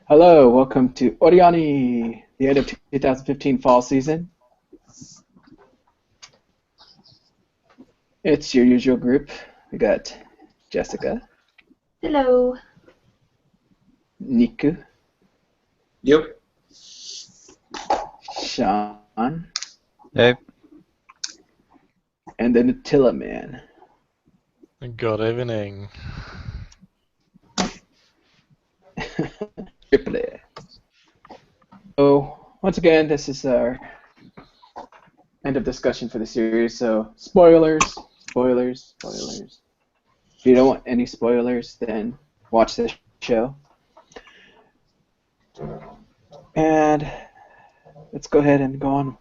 Hello, welcome to OreAni, the end of 2015 fall season. It's your usual group. We got Jessica, Hello. Niku, Yep. Sean, Hey, and the Nutella Man. Good evening. Triple. So, once again, this is our end of discussion for the series, so spoilers, spoilers, spoilers. If you don't want any spoilers, then watch the show. And let's go ahead and go on.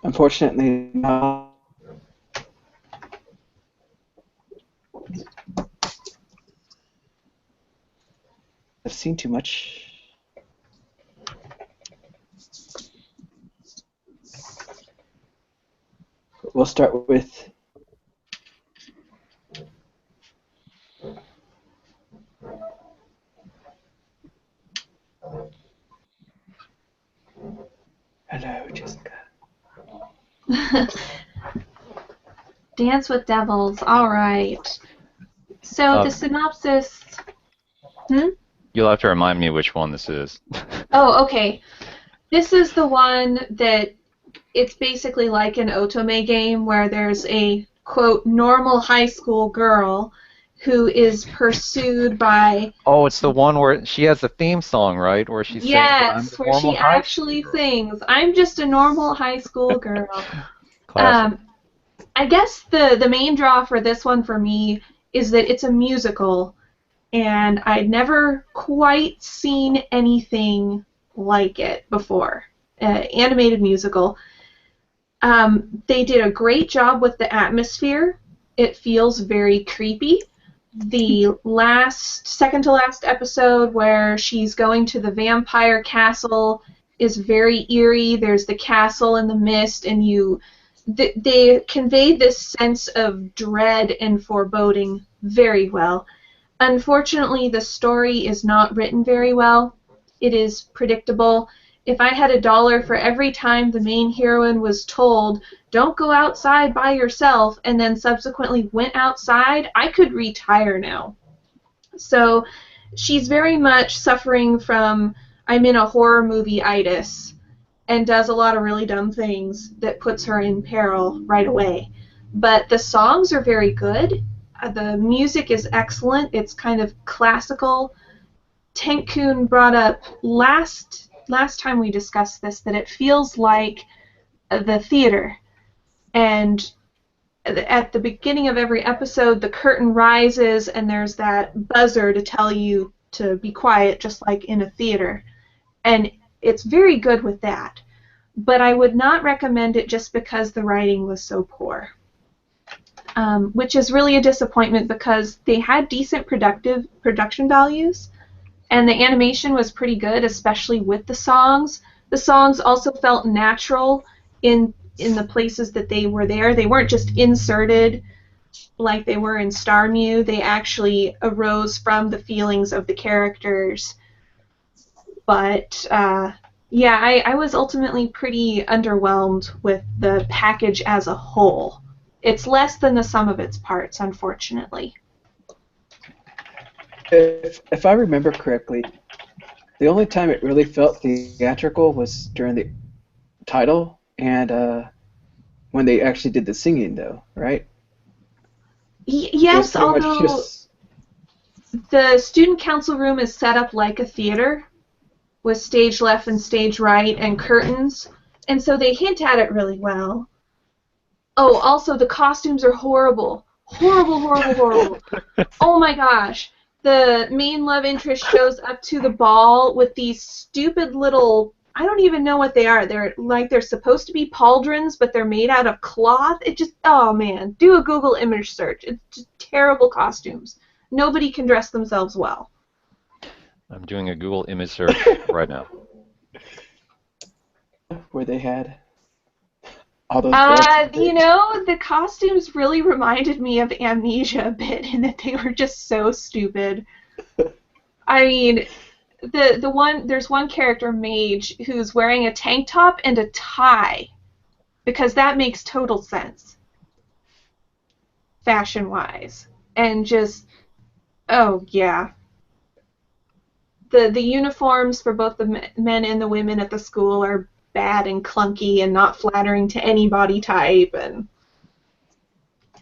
Unfortunately, I've seen too much. We'll start with hello, Jessica. Dance with Devils. All right. So the synopsis. you'll have to remind me which one this is. Oh, okay. This is the one that it's basically like an otome game where there's a quote normal high school girl who is pursued by Oh, it's the one where she has the theme song, right? Where she sings I'm yes, the where normal she high actually school sings, "I'm just a normal high school girl." girl. Classic. I guess the main draw for this one for me is that it's a musical, and I'd never quite seen anything like it before. Animated musical. They did a great job with the atmosphere. It feels very creepy. The second to last episode where she's going to the vampire castle is very eerie. There's the castle in the mist, and they conveyed this sense of dread and foreboding very well. Unfortunately, the story is not written very well. It is predictable. If I had $1 for every time the main heroine was told, don't go outside by yourself, and then subsequently went outside, I could retire now. So she's very much suffering from I'm in a horror movie-itis and does a lot of really dumb things that puts her in peril right away. But the songs are very good. The music is excellent. It's kind of classical. Tank-kun brought up last time we discussed this that it feels like the theater. And at the beginning of every episode, the curtain rises and there's that buzzer to tell you to be quiet, just like in a theater. And it's very good with that. But I would not recommend it just because the writing was so poor. Which is really a disappointment because they had decent production values, and the animation was pretty good, especially with the songs. The songs also felt natural in the places that they were there. They weren't just inserted like they were in Star Mew. They actually arose from the feelings of the characters. But yeah, I was ultimately pretty underwhelmed with the package as a whole. It's less than the sum of its parts, unfortunately. If I remember correctly, the only time it really felt theatrical was during the title and when they actually did the singing, though, right? Yes, It was pretty much although just the student council room is set up like a theater with stage left and stage right and curtains, and so they hint at it really well. Oh, also the costumes are horrible. Horrible, horrible, horrible. Oh my gosh. The main love interest shows up to the ball with these stupid little, I don't even know what they are. They're supposed to be pauldrons, but they're made out of cloth. It just, oh man, do a Google image search. It's just terrible costumes. Nobody can dress themselves well. I'm doing a Google image search right now. where they had all those drugs. The costumes really reminded me of Amnesia a bit in that they were just so stupid. I mean, there's one character, Mage, who's wearing a tank top and a tie, because that makes total sense, fashion-wise. And just, oh yeah. The uniforms for both the men and the women at the school are bad and clunky and not flattering to any body type. And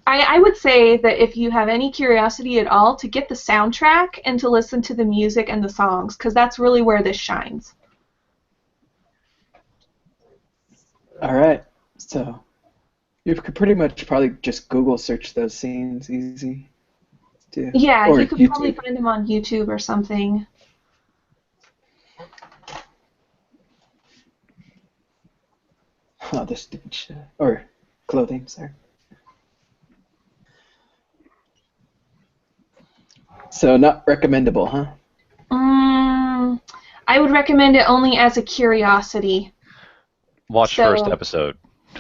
I would say that if you have any curiosity at all, to get the soundtrack and to listen to the music and the songs, because that's really where this shines. All right. So you could pretty much probably just Google search those scenes easy. Too. Yeah, Or you could YouTube. probably find them on YouTube or something. Oh, this stupid shit. Or clothing, sorry. So not recommendable, huh? I would recommend it only as a curiosity. Watch first episode.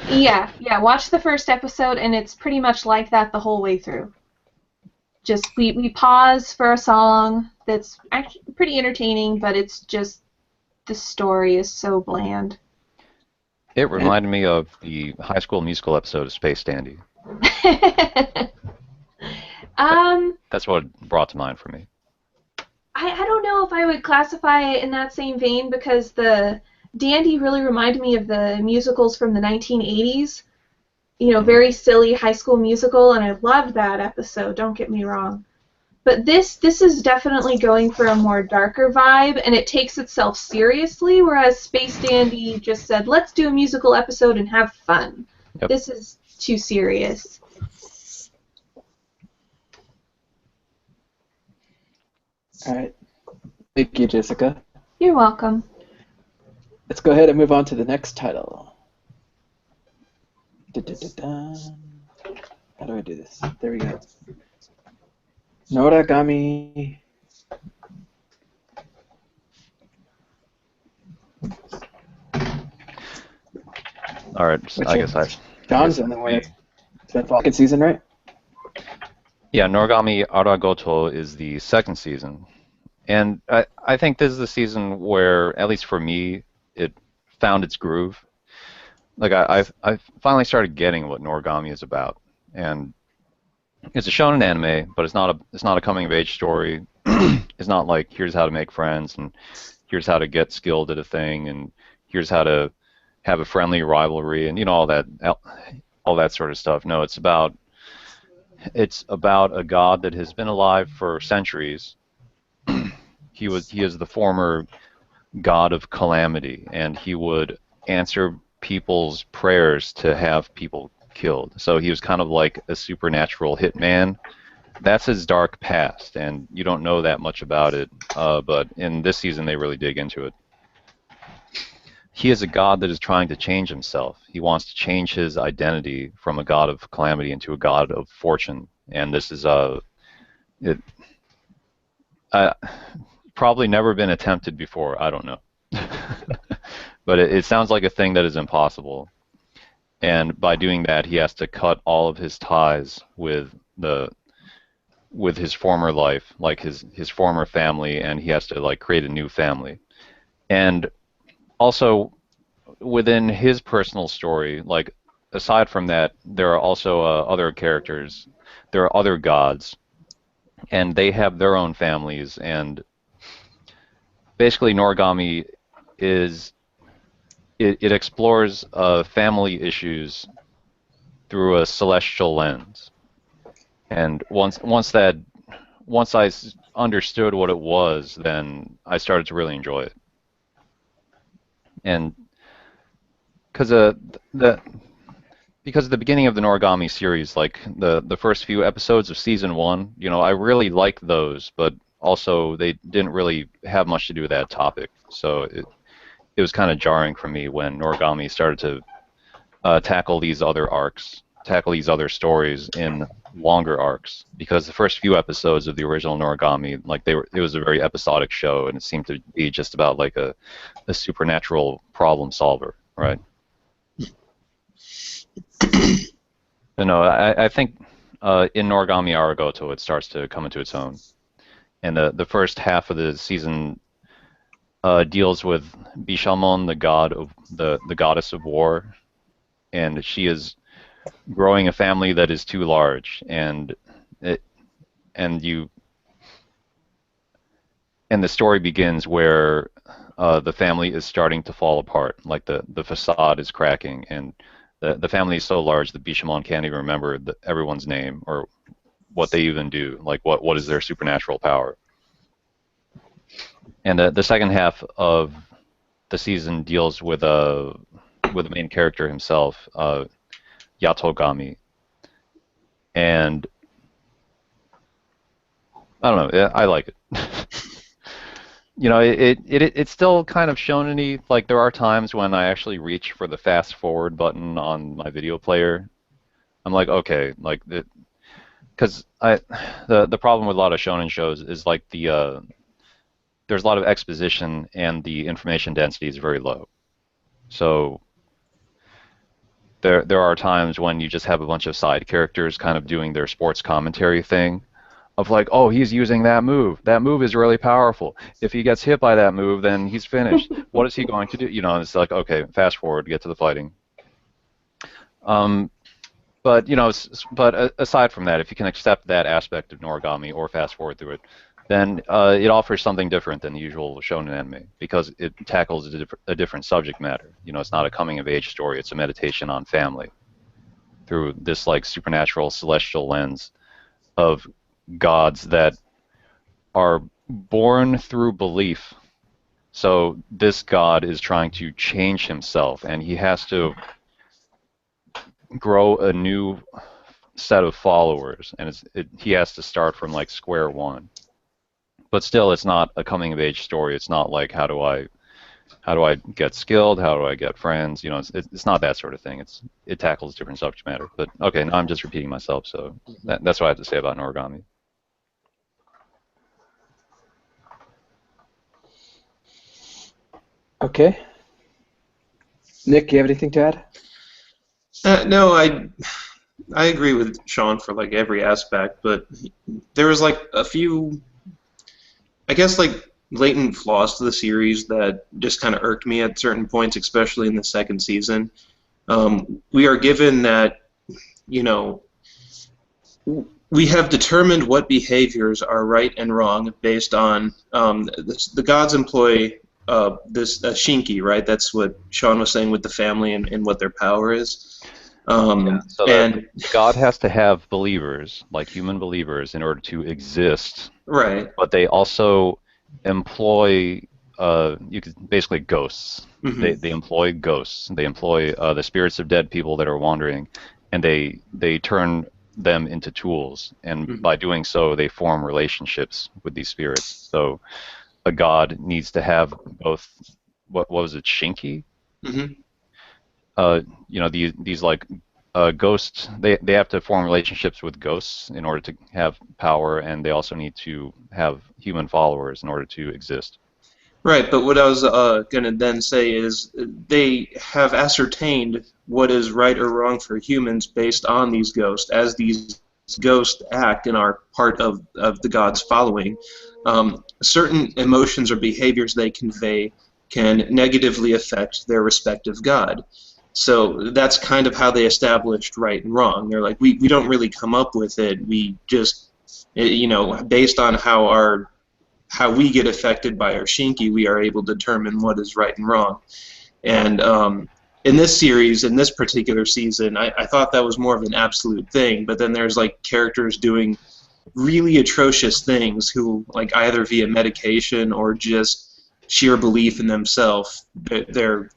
Yeah, watch the first episode, and it's pretty much like that the whole way through. Just, we pause for a song that's actually pretty entertaining, but it's just, the story is so bland. It reminded me of the High School Musical episode of Space Dandy. That's what it brought to mind for me. I don't know if I would classify it in that same vein, because the Dandy really reminded me of the musicals from the 1980s. You know, very silly High School Musical, and I loved that episode, don't get me wrong. But this is definitely going for a more darker vibe, and it takes itself seriously, whereas Space Dandy just said, let's do a musical episode and have fun. Yep. This is too serious. All right. Thank you, Jessica. You're welcome. Let's go ahead and move on to the next title. Da-da-da-da. How do I do this? There we go. Noragami. All right, I guess John's in the way. It's been second season, right? Yeah, Noragami Aragoto is the second season. And I think this is the season where, at least for me, it found its groove. Like, I've finally started getting what Noragami is about. And it's a shonen anime, but it's not a coming of age story. It's not like here's how to make friends and here's how to get skilled at a thing and here's how to have a friendly rivalry and all that sort of stuff. No, it's about a god that has been alive for centuries. He is the former god of calamity, and he would answer people's prayers to have people killed. So he was kind of like a supernatural hitman. That's his dark past, and you don't know that much about it, but in this season they really dig into it. He is a god that is trying to change himself. He wants to change his identity from a god of calamity into a god of fortune, and this is probably never been attempted before. I don't know. But it sounds like a thing that is impossible. And by doing that, he has to cut all of his ties with his former life, like his former family, and he has to like create a new family. And also within his personal story, like aside from that, there are also other characters. There are other gods, and they have their own families. And basically, Noragami it explores family issues through a celestial lens. And once I understood what it was, then I started to really enjoy it. And because at the beginning of the Noragami series, like the first few episodes of season 1, I really liked those, but also they didn't really have much to do with that topic. So it was kind of jarring for me when Noragami started to tackle these other arcs, tackle these other stories in longer arcs, because the first few episodes of the original Noragami, like it was a very episodic show, and it seemed to be just about like a supernatural problem solver, right? I think in Noragami Aragoto it starts to come into its own, and the first half of the season deals with Bishamon, the goddess of war, and she is growing a family that is too large, and it and you and the story begins where the family is starting to fall apart, like the facade is cracking, and the family is so large that Bishamon can't even remember everyone's name or what they even do, like what is their supernatural power. And the second half of the season deals with the main character himself, Yatogami, and I don't know, I like it. You know, it's still kind of shonen-y. Like, there are times when I actually reach for the fast forward button on my video player. I'm like, okay, like because the problem with a lot of shonen shows is like there's a lot of exposition and the information density is very low. So there are times when you just have a bunch of side characters kind of doing their sports commentary thing of like, oh, he's using that move. That move is really powerful. If he gets hit by that move, then he's finished. What is he going to do? You know, it's like, okay, fast forward, get to the fighting. But you know, aside from that, if you can accept that aspect of Noragami or fast forward through it, then it offers something different than the usual shonen anime because it tackles a different subject matter. You know, it's not a coming of age story; it's a meditation on family through this like supernatural celestial lens of gods that are born through belief. So this god is trying to change himself, and he has to grow a new set of followers, and he has to start from like square one. But still, it's not a coming of age story. It's not like how do I get skilled? How do I get friends? You know, it's not that sort of thing. It tackles different subject matter. But okay, now I'm just repeating myself. So that's what I have to say about Noragami. Okay. Nick, you have anything to add? No, I agree with Sean for like every aspect, but there was like a few, I guess, like latent flaws to the series that just kind of irked me at certain points, especially in the second season. We are given that, you know, we have determined what behaviors are right and wrong based on the gods employ this Shinki, right? That's what Sean was saying with the family and what their power is. So and God has to have believers, like human believers, in order to exist. right. But they also employ, you could basically ghosts. Mm-hmm. They employ ghosts. They employ the spirits of dead people that are wandering, and they turn them into tools. And by doing so, they form relationships with these spirits. So a god needs to have both. What was it, Shinki? Mm-hmm. You know, these like ghosts. They have to form relationships with ghosts in order to have power, and they also need to have human followers in order to exist. Right, but what I was going to then say is they have ascertained what is right or wrong for humans based on these ghosts. As these ghosts act and are part of the god's following, certain emotions or behaviors they convey can negatively affect their respective god. So that's kind of how they established right and wrong. They're like, we don't really come up with it. We just, you know, based on how we get affected by our Shinki, we are able to determine what is right and wrong. And in this series, in this particular season, I thought that was more of an absolute thing, but then there's like characters doing really atrocious things who, like, either via medication or just sheer belief in themselves, their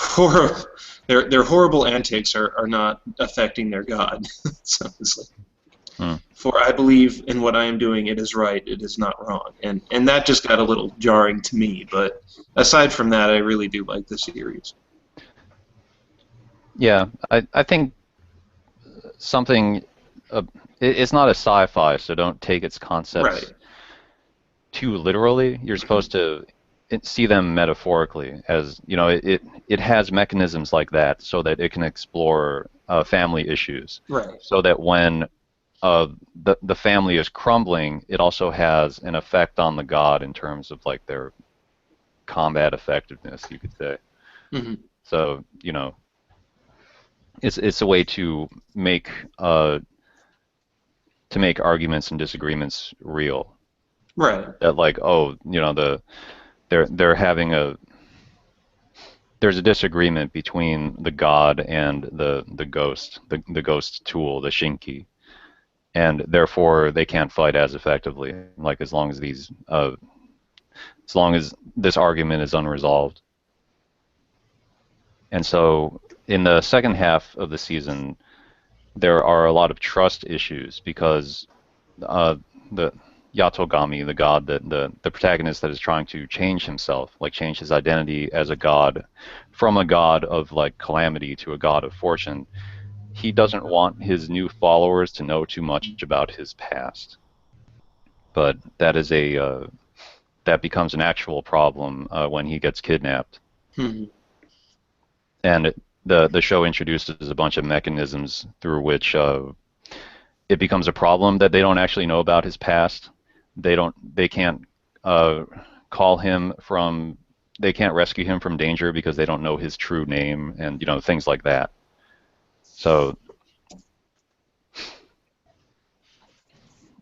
horrible antics are not affecting their god. So it's like, for I believe in what I am doing, it is right, it is not wrong. And that just got a little jarring to me, but aside from that, I really do like the series. Yeah, I think something, it's not a sci-fi, so don't take its concepts too literally. You're supposed to see them metaphorically, as, you know, it has mechanisms like that so that it can explore family issues. Right. So that when the family is crumbling, it also has an effect on the god in terms of like their combat effectiveness, you could say. Hmm. So it's a way to make arguments and disagreements real. Right. That like, oh, they're having there's a disagreement between the god and the ghost, the ghost tool, the Shinki, and therefore they can't fight as effectively. Like as long as this argument is unresolved. And so in the second half of the season, there are a lot of trust issues because the Yatogami, the god, the protagonist that is trying to change himself, like change his identity as a god, from a god of like calamity to a god of fortune, he doesn't want his new followers to know too much about his past. But that is that becomes an actual problem when he gets kidnapped. Hmm. And the show introduces a bunch of mechanisms through which it becomes a problem that they don't actually know about his past. They can't they can't rescue him from danger because they don't know his true name and things like that. So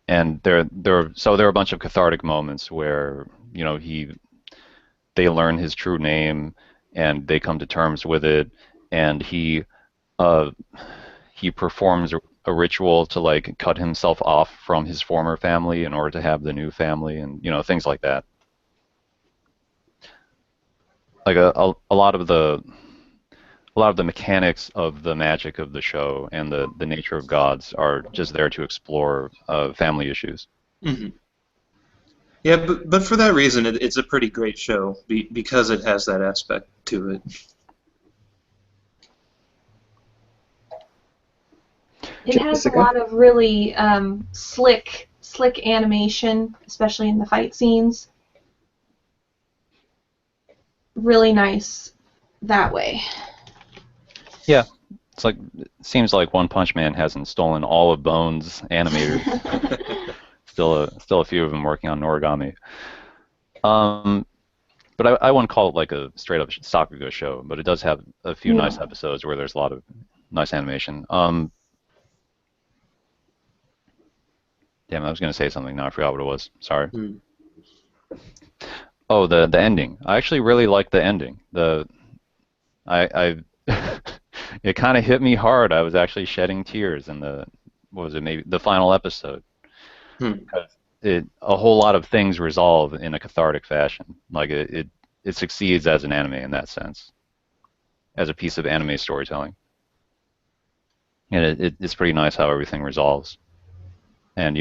there are a bunch of cathartic moments where they learn his true name and they come to terms with it, and he performs a ritual to like cut himself off from his former family in order to have the new family, and things like that. Like a lot of the mechanics of the magic of the show and the nature of gods are just there to explore family issues. Hmm. Yeah, but for that reason, it's a pretty great show because it has that aspect to it. It has a Jessica? lot of really slick animation, especially in the fight scenes. Really nice that way. Yeah, it seems like One Punch Man hasn't stolen all of Bones' animators. Still a few of them working on Noragami. But I wouldn't call it like a straight up Sakuga show, but it does have a few nice episodes where there's a lot of nice animation. Damn, I was going to say something, now I forgot what it was. Sorry. Mm. Oh, the ending. I actually really like the ending. I it kind of hit me hard. I was actually shedding tears in maybe the final episode. Because a whole lot of things resolve in a cathartic fashion. Like it succeeds as an anime in that sense, as a piece of anime storytelling. And it's pretty nice how everything resolves. And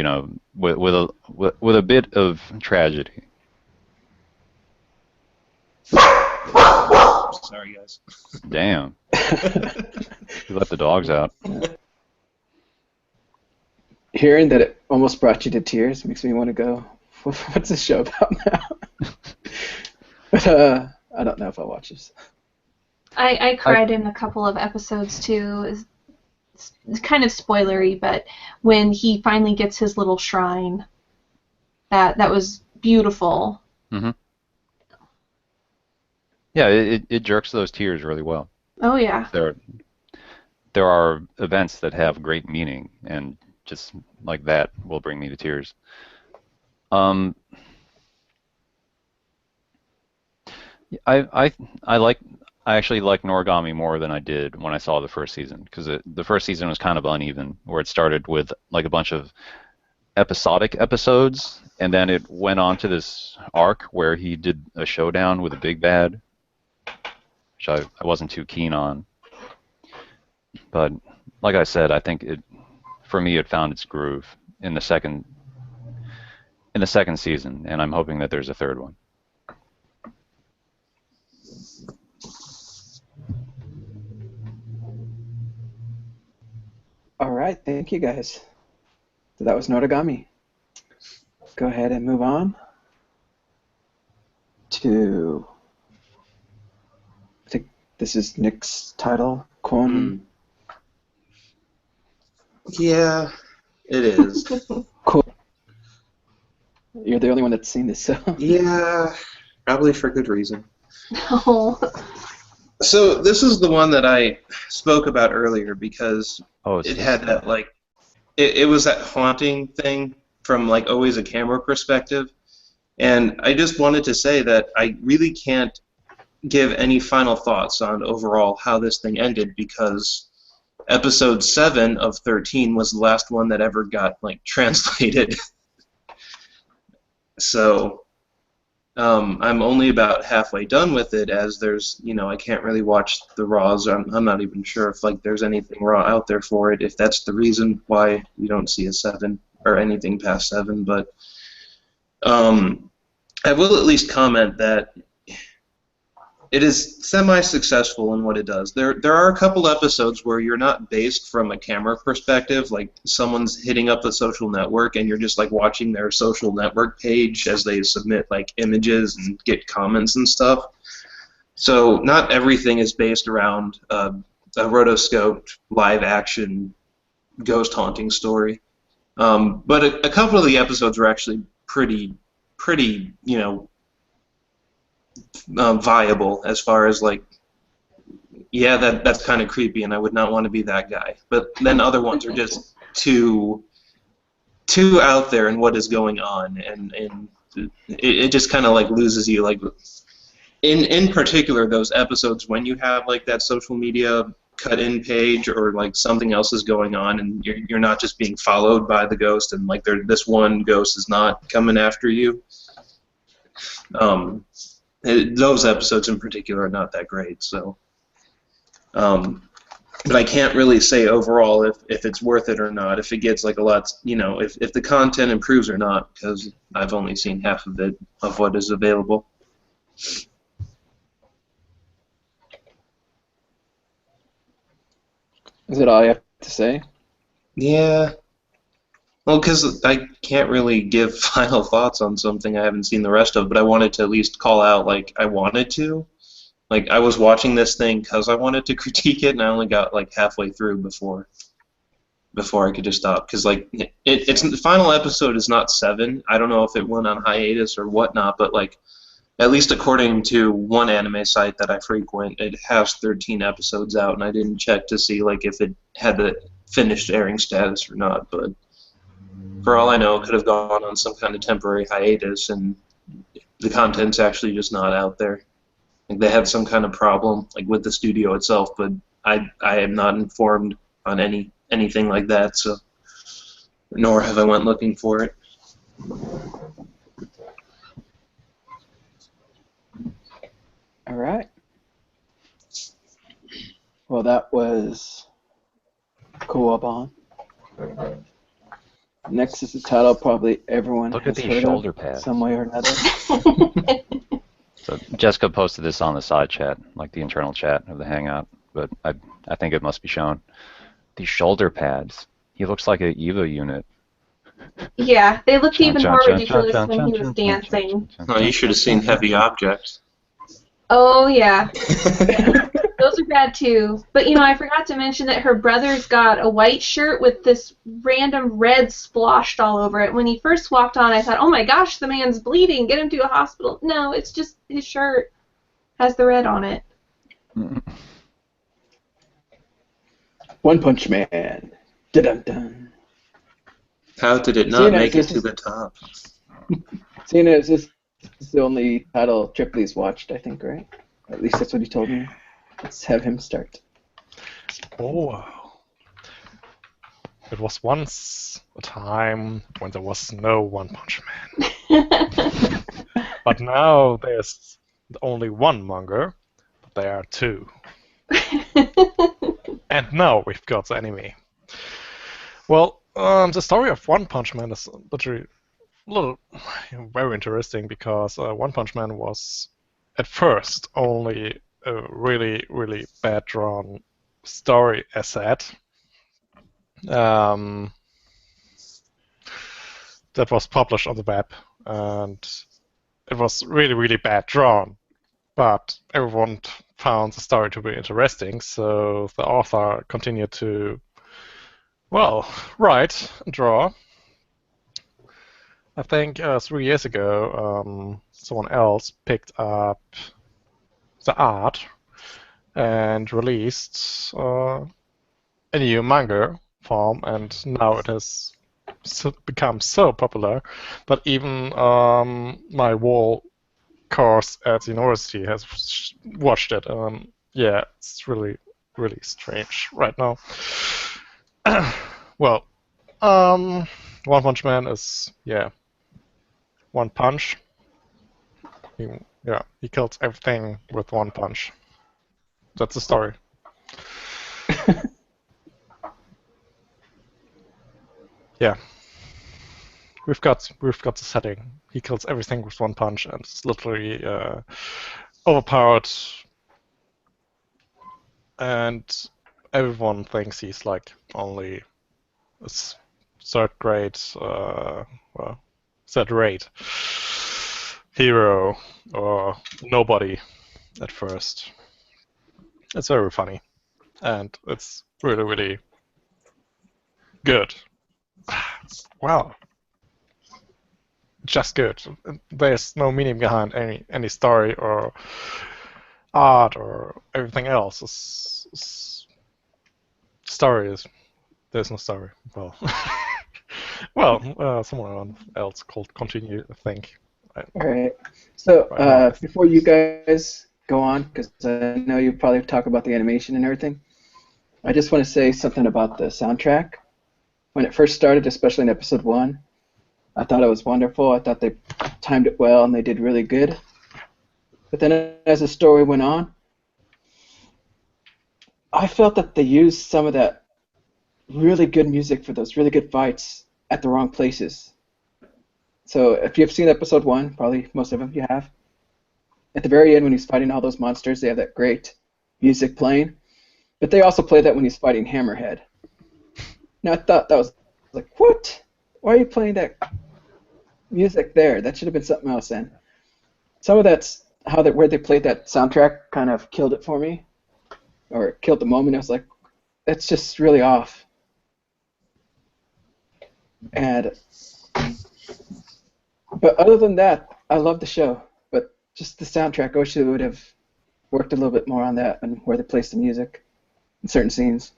with a bit of tragedy. Sorry, guys. Damn. You let the dogs out. Hearing that it almost brought you to tears makes me want to go, what's this show about now? But I don't know if I'll watch this. I cried in a couple of episodes too. It's kind of spoilery, but when he finally gets his little shrine, that was beautiful. Mm-hmm. Yeah, it jerks those tears really well. Oh yeah. There are events that have great meaning, and just like that will bring me to tears. I actually like Noragami more than I did when I saw the first season, because the first season was kind of uneven, where it started with like a bunch of episodic episodes, and then it went on to this arc where he did a showdown with a big bad, which I wasn't too keen on. But like I said, I think for me it found its groove in the second season, and I'm hoping that there's a third one. All right, thank you guys. So that was Noragami. Go ahead and move on to, I think this is Nick's title, Kon. Yeah. It is. Cool. You're the only one that's seen this, so. Yeah, probably for good reason. No. So this is the one that I spoke about earlier because Oh, it's it this had guy. that like it was that haunting thing from like always a camera perspective, and I just wanted to say that I really can't give any final thoughts on overall how this thing ended because episode 7 of 13 was the last one that ever got like translated. So I'm only about halfway done with it, as there's, I can't really watch the Raws. I'm not even sure if like there's anything Raw out there for it. If that's the reason why you don't see a 7 or anything past 7, but I will at least comment that it is semi-successful in what it does. There are a couple episodes where you're not based from a camera perspective, like someone's hitting up the social network and you're just like watching their social network page as they submit like images and get comments and stuff. So not everything is based around a rotoscoped live action ghost haunting story. But a couple of the episodes were actually pretty, viable as far as like, yeah, that's kind of creepy, and I would not want to be that guy. But then other ones are just too out there in what is going on, and it just kind of like loses you. Like in particular, those episodes when you have like that social media cut-in page or like something else is going on, and you're not just being followed by the ghost, and like this one ghost is not coming after you. Those episodes in particular are not that great, so. But I can't really say overall if it's worth it or not, if it gets like a lot, if the content improves or not, because I've only seen half of it, of what is available. Is it all you have to say? Yeah. Well, because I can't really give final thoughts on something I haven't seen the rest of, but I wanted to at least call out, like, I wanted to. Like, I was watching this thing because I wanted to critique it, and I only got, like, halfway through before I could just stop. Because, like, it's the final episode is not 7. I don't know if it went on hiatus or whatnot, but, like, at least according to one anime site that I frequent, it has 13 episodes out, and I didn't check to see, like, if it had the finished airing status or not, but for all I know, it could have gone on some kind of temporary hiatus, and the content's actually just not out there. Like they had some kind of problem, like with the studio itself, but I am not informed on anything like that. So, nor have I went looking for it. All right. Well, that was Koabon. Next is the title probably everyone Look at has these heard shoulder of pads. some way or another. So Jessica posted this on the side chat, like the internal chat of the Hangout, but I think it must be shown. These shoulder pads. He looks like an EVA unit. Yeah, they looked even more ridiculous when he was dancing. Oh, you should have seen Heavy Object. Oh, yeah. Yeah. Those are bad, too. But, I forgot to mention that her brother's got a white shirt with this random red splotched all over it. When he first walked on, I thought, oh my gosh, the man's bleeding. Get him to a hospital. No, it's just his shirt has the red on it. One Punch Man. Dun-dun-dun. How did it not make it to the top? Seeing as this is the only title Tripley's watched, I think, right? At least that's what he told me. Let's have him start. Oh. It was once a time when there was no One Punch Man. But now there's only one manga, but there are two. And now we've got the anime. Well, the story of One Punch Man is literally very interesting because One Punch Man was at first only a really, really bad drawn story asset that was published on the web, and it was really, really bad drawn. But everyone found the story to be interesting, so the author continued to Well, right, draw. I think 3 years ago, someone else picked up the art and released a new manga form, and now it has become so popular that even my wall course at university has watched it. Yeah, it's really, really strange right now. Well, One Punch Man is, yeah, one punch. He kills everything with one punch. That's the story. Yeah, we've got the setting. He kills everything with one punch, and it's literally overpowered, and everyone thinks he's like only a third grade, well, third rate hero or nobody at first. It's very funny, and it's really, really good. Wow, just good. There's no meaning behind any story or art or everything else. Story is there's no story. Well, well, someone else called continue. I think. All right. So Right now. before you guys go on, because I know you probably talk about the animation and everything, I just want to say something about the soundtrack. When it first started, especially in episode 1, I thought it was wonderful. I thought they timed it well and they did really good. But then as the story went on, I felt that they used some of that really good music for those really good fights at the wrong places. So if you've seen episode 1, probably most of them you have, at the very end when he's fighting all those monsters, they have that great music playing. But they also play that when he's fighting Hammerhead. Now I thought that was like, what? Why are you playing that music there? That should have been something else then. Some of that's where they played that soundtrack kind of killed it for me, or killed the moment. I was like, that's just really off. But other than that, I love the show. But just the soundtrack, I wish they would have worked a little bit more on that and where they placed the music in certain scenes.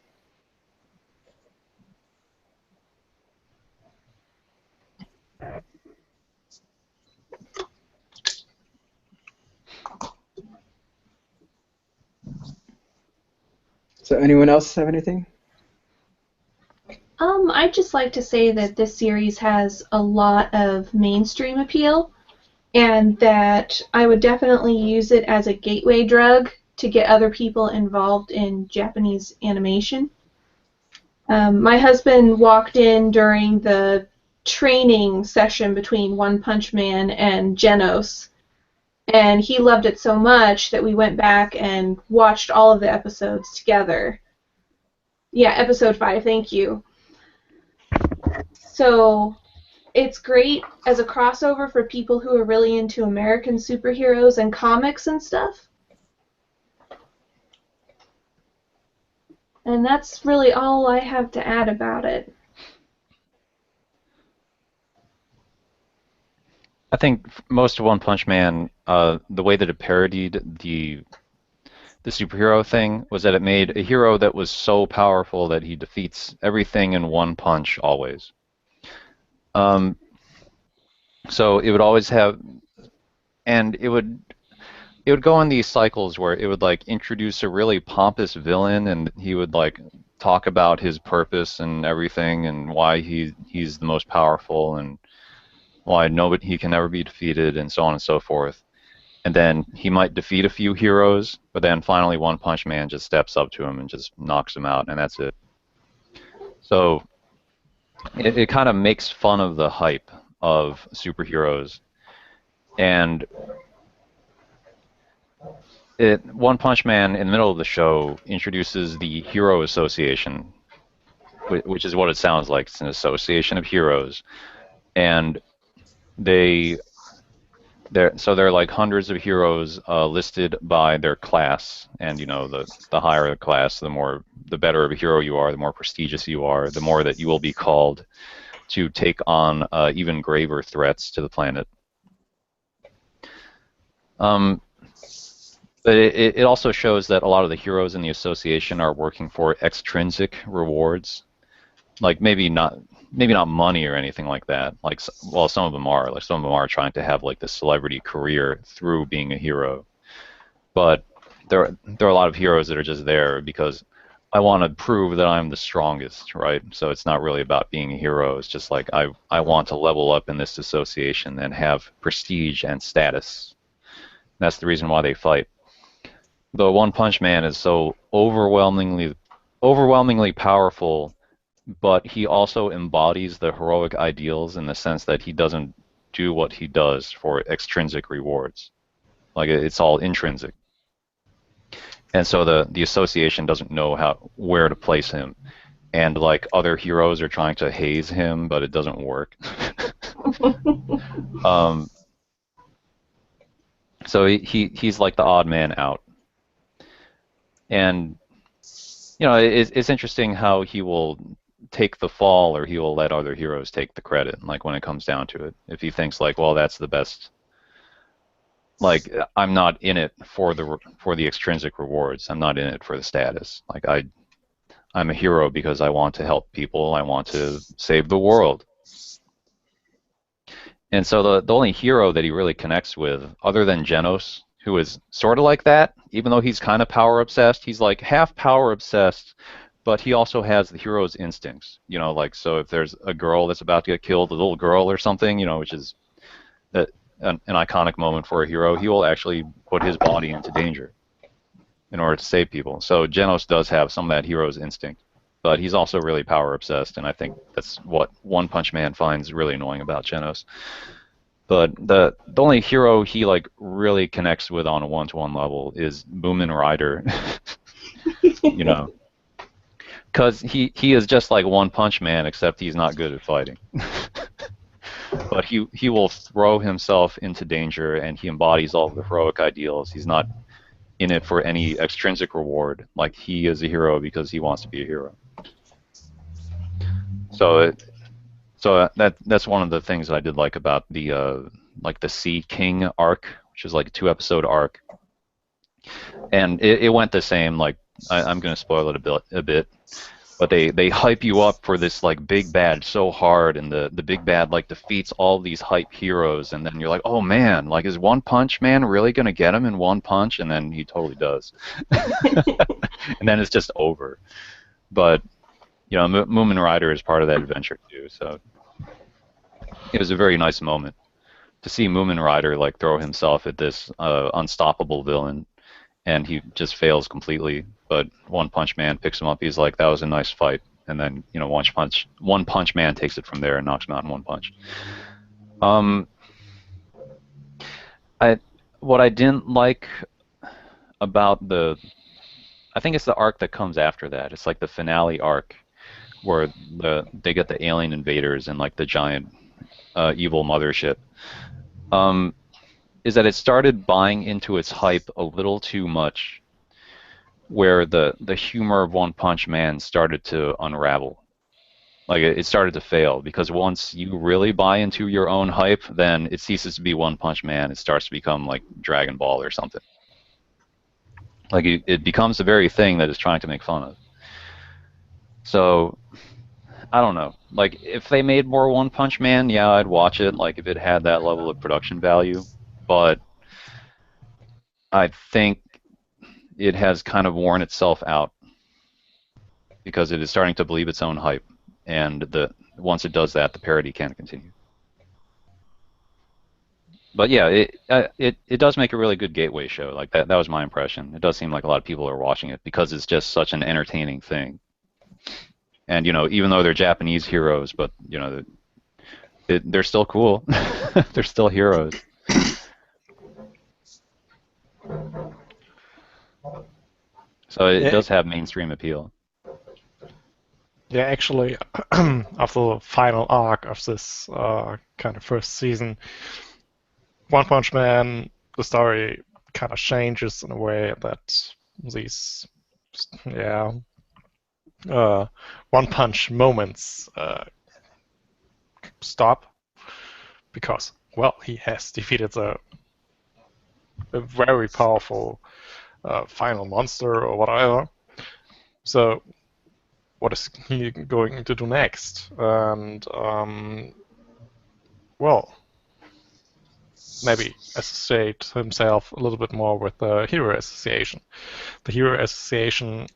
So anyone else have anything? I'd just like to say that this series has a lot of mainstream appeal, and that I would definitely use it as a gateway drug to get other people involved in Japanese animation. My husband walked in during the training session between One Punch Man and Genos, and he loved it so much that we went back and watched all of the episodes together. Yeah, episode 5, thank you. So it's great as a crossover for people who are really into American superheroes and comics and stuff. And that's really all I have to add about it. I think most of One Punch Man, the way that it parodied the superhero thing was that it made a hero that was so powerful that he defeats everything in one punch always. So it would always have, and it would go in these cycles where it would like introduce a really pompous villain, and he would like talk about his purpose and everything, and why he's the most powerful, and why he can never be defeated, and so on and so forth. And then he might defeat a few heroes, but then finally One Punch Man just steps up to him and just knocks him out, and that's it. So it kind of makes fun of the hype of superheroes. And One Punch Man, in the middle of the show, introduces the Hero Association, which is what it sounds like. It's an association of heroes. And they there are like hundreds of heroes listed by their class, and the higher the class, the better of a hero you are, the more prestigious you are, the more that you will be called to take on even graver threats to the planet. But it also shows that a lot of the heroes in the association are working for extrinsic rewards, like maybe not money or anything like that. Like, well, some of them are. Like, some of them are trying to have like the celebrity career through being a hero. But there are a lot of heroes that are just there because I want to prove that I'm the strongest, right? So it's not really about being a hero. It's just like I want to level up in this association and have prestige and status. That's the reason why they fight. The One Punch Man is so overwhelmingly powerful, but he also embodies the heroic ideals in the sense that he doesn't do what he does for extrinsic rewards. Like, it's all intrinsic. And so the association doesn't know where to place him. And like, other heroes are trying to haze him, but it doesn't work. So he's like the odd man out. And it's interesting how he will take the fall, or he will let other heroes take the credit, like when it comes down to it. If he thinks like, well, that's the best, like, I'm not in it for the extrinsic rewards. I'm not in it for the status. Like, I'm a hero because I want to help people. I want to save the world. And so the only hero that he really connects with, other than Genos, who is sort of like that, even though he's kind of power obsessed, he's like half power obsessed, but he also has the hero's instincts. Like, so if there's a girl that's about to get killed, a little girl or something, which is an iconic moment for a hero, he will actually put his body into danger in order to save people. So Genos does have some of that hero's instinct, but he's also really power obsessed, and I think that's what One Punch Man finds really annoying about Genos. But the only hero he like really connects with on a one-to-one level is Moomin Rider. Because he is just like One Punch Man, except he's not good at fighting. But he will throw himself into danger, and he embodies all the heroic ideals. He's not in it for any extrinsic reward. Like, he is a hero because he wants to be a hero. So that's one of the things that I did like about the Sea King arc, which is like a 2-episode arc, and it went the same. Like, I'm going to spoil it a bit, but they hype you up for this like big bad so hard, and the big bad like defeats all these hype heroes, and then you're like, oh man, like, is One Punch Man really going to get him in one punch? And then he totally does. And then it's just over. But Moomin Rider is part of that adventure too, so it was a very nice moment to see Moomin Rider like throw himself at this unstoppable villain, and he just fails completely. But One Punch Man picks him up. He's like, that was a nice fight, and then One Punch Man takes it from there and knocks him out in one punch. What I didn't like about I think it's the arc that comes after that. It's like the finale arc, where they get the alien invaders and like the giant evil mothership, is that it started buying into its hype a little too much, where the humor of One Punch Man started to unravel. Like, it started to fail, because once you really buy into your own hype, then it ceases to be One Punch Man. It starts to become like Dragon Ball or something. Like, it becomes the very thing that it's trying to make fun of. So, I don't know. Like, if they made more One Punch Man, yeah, I'd watch it, like, if it had that level of production value. But I think it has kind of worn itself out, because it is starting to believe its own hype. And once it does that, the parody can't continue. But yeah, it does make a really good gateway show. Like, that was my impression. It does seem like a lot of people are watching it because it's just such an entertaining thing. And even though they're Japanese heroes, but they're still cool. They're still heroes. So it does have mainstream appeal. Yeah, actually, after the final arc of this kind of first season, One Punch Man, the story kind of changes in a way that these, yeah, One Punch moments stop because, well, he has defeated a very powerful final monster or whatever. So, what is he going to do next? And well, maybe associate himself a little bit more with the Hero Association. The Hero Association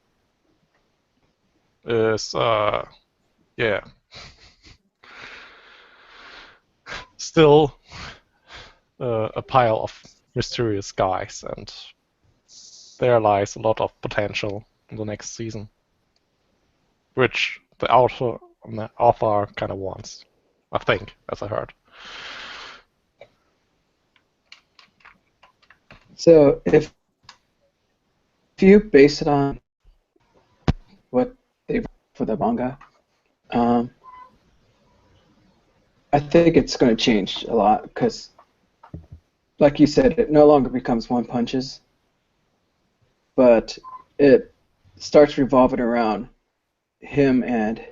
is, yeah, still a pile of mysterious guys, and there lies a lot of potential in the next season, which the author kind of wants, I think, as I heard. So if you base it on what they've for the manga, I think it's going to change a lot because, like you said, it no longer becomes One Punches, but it starts revolving around him and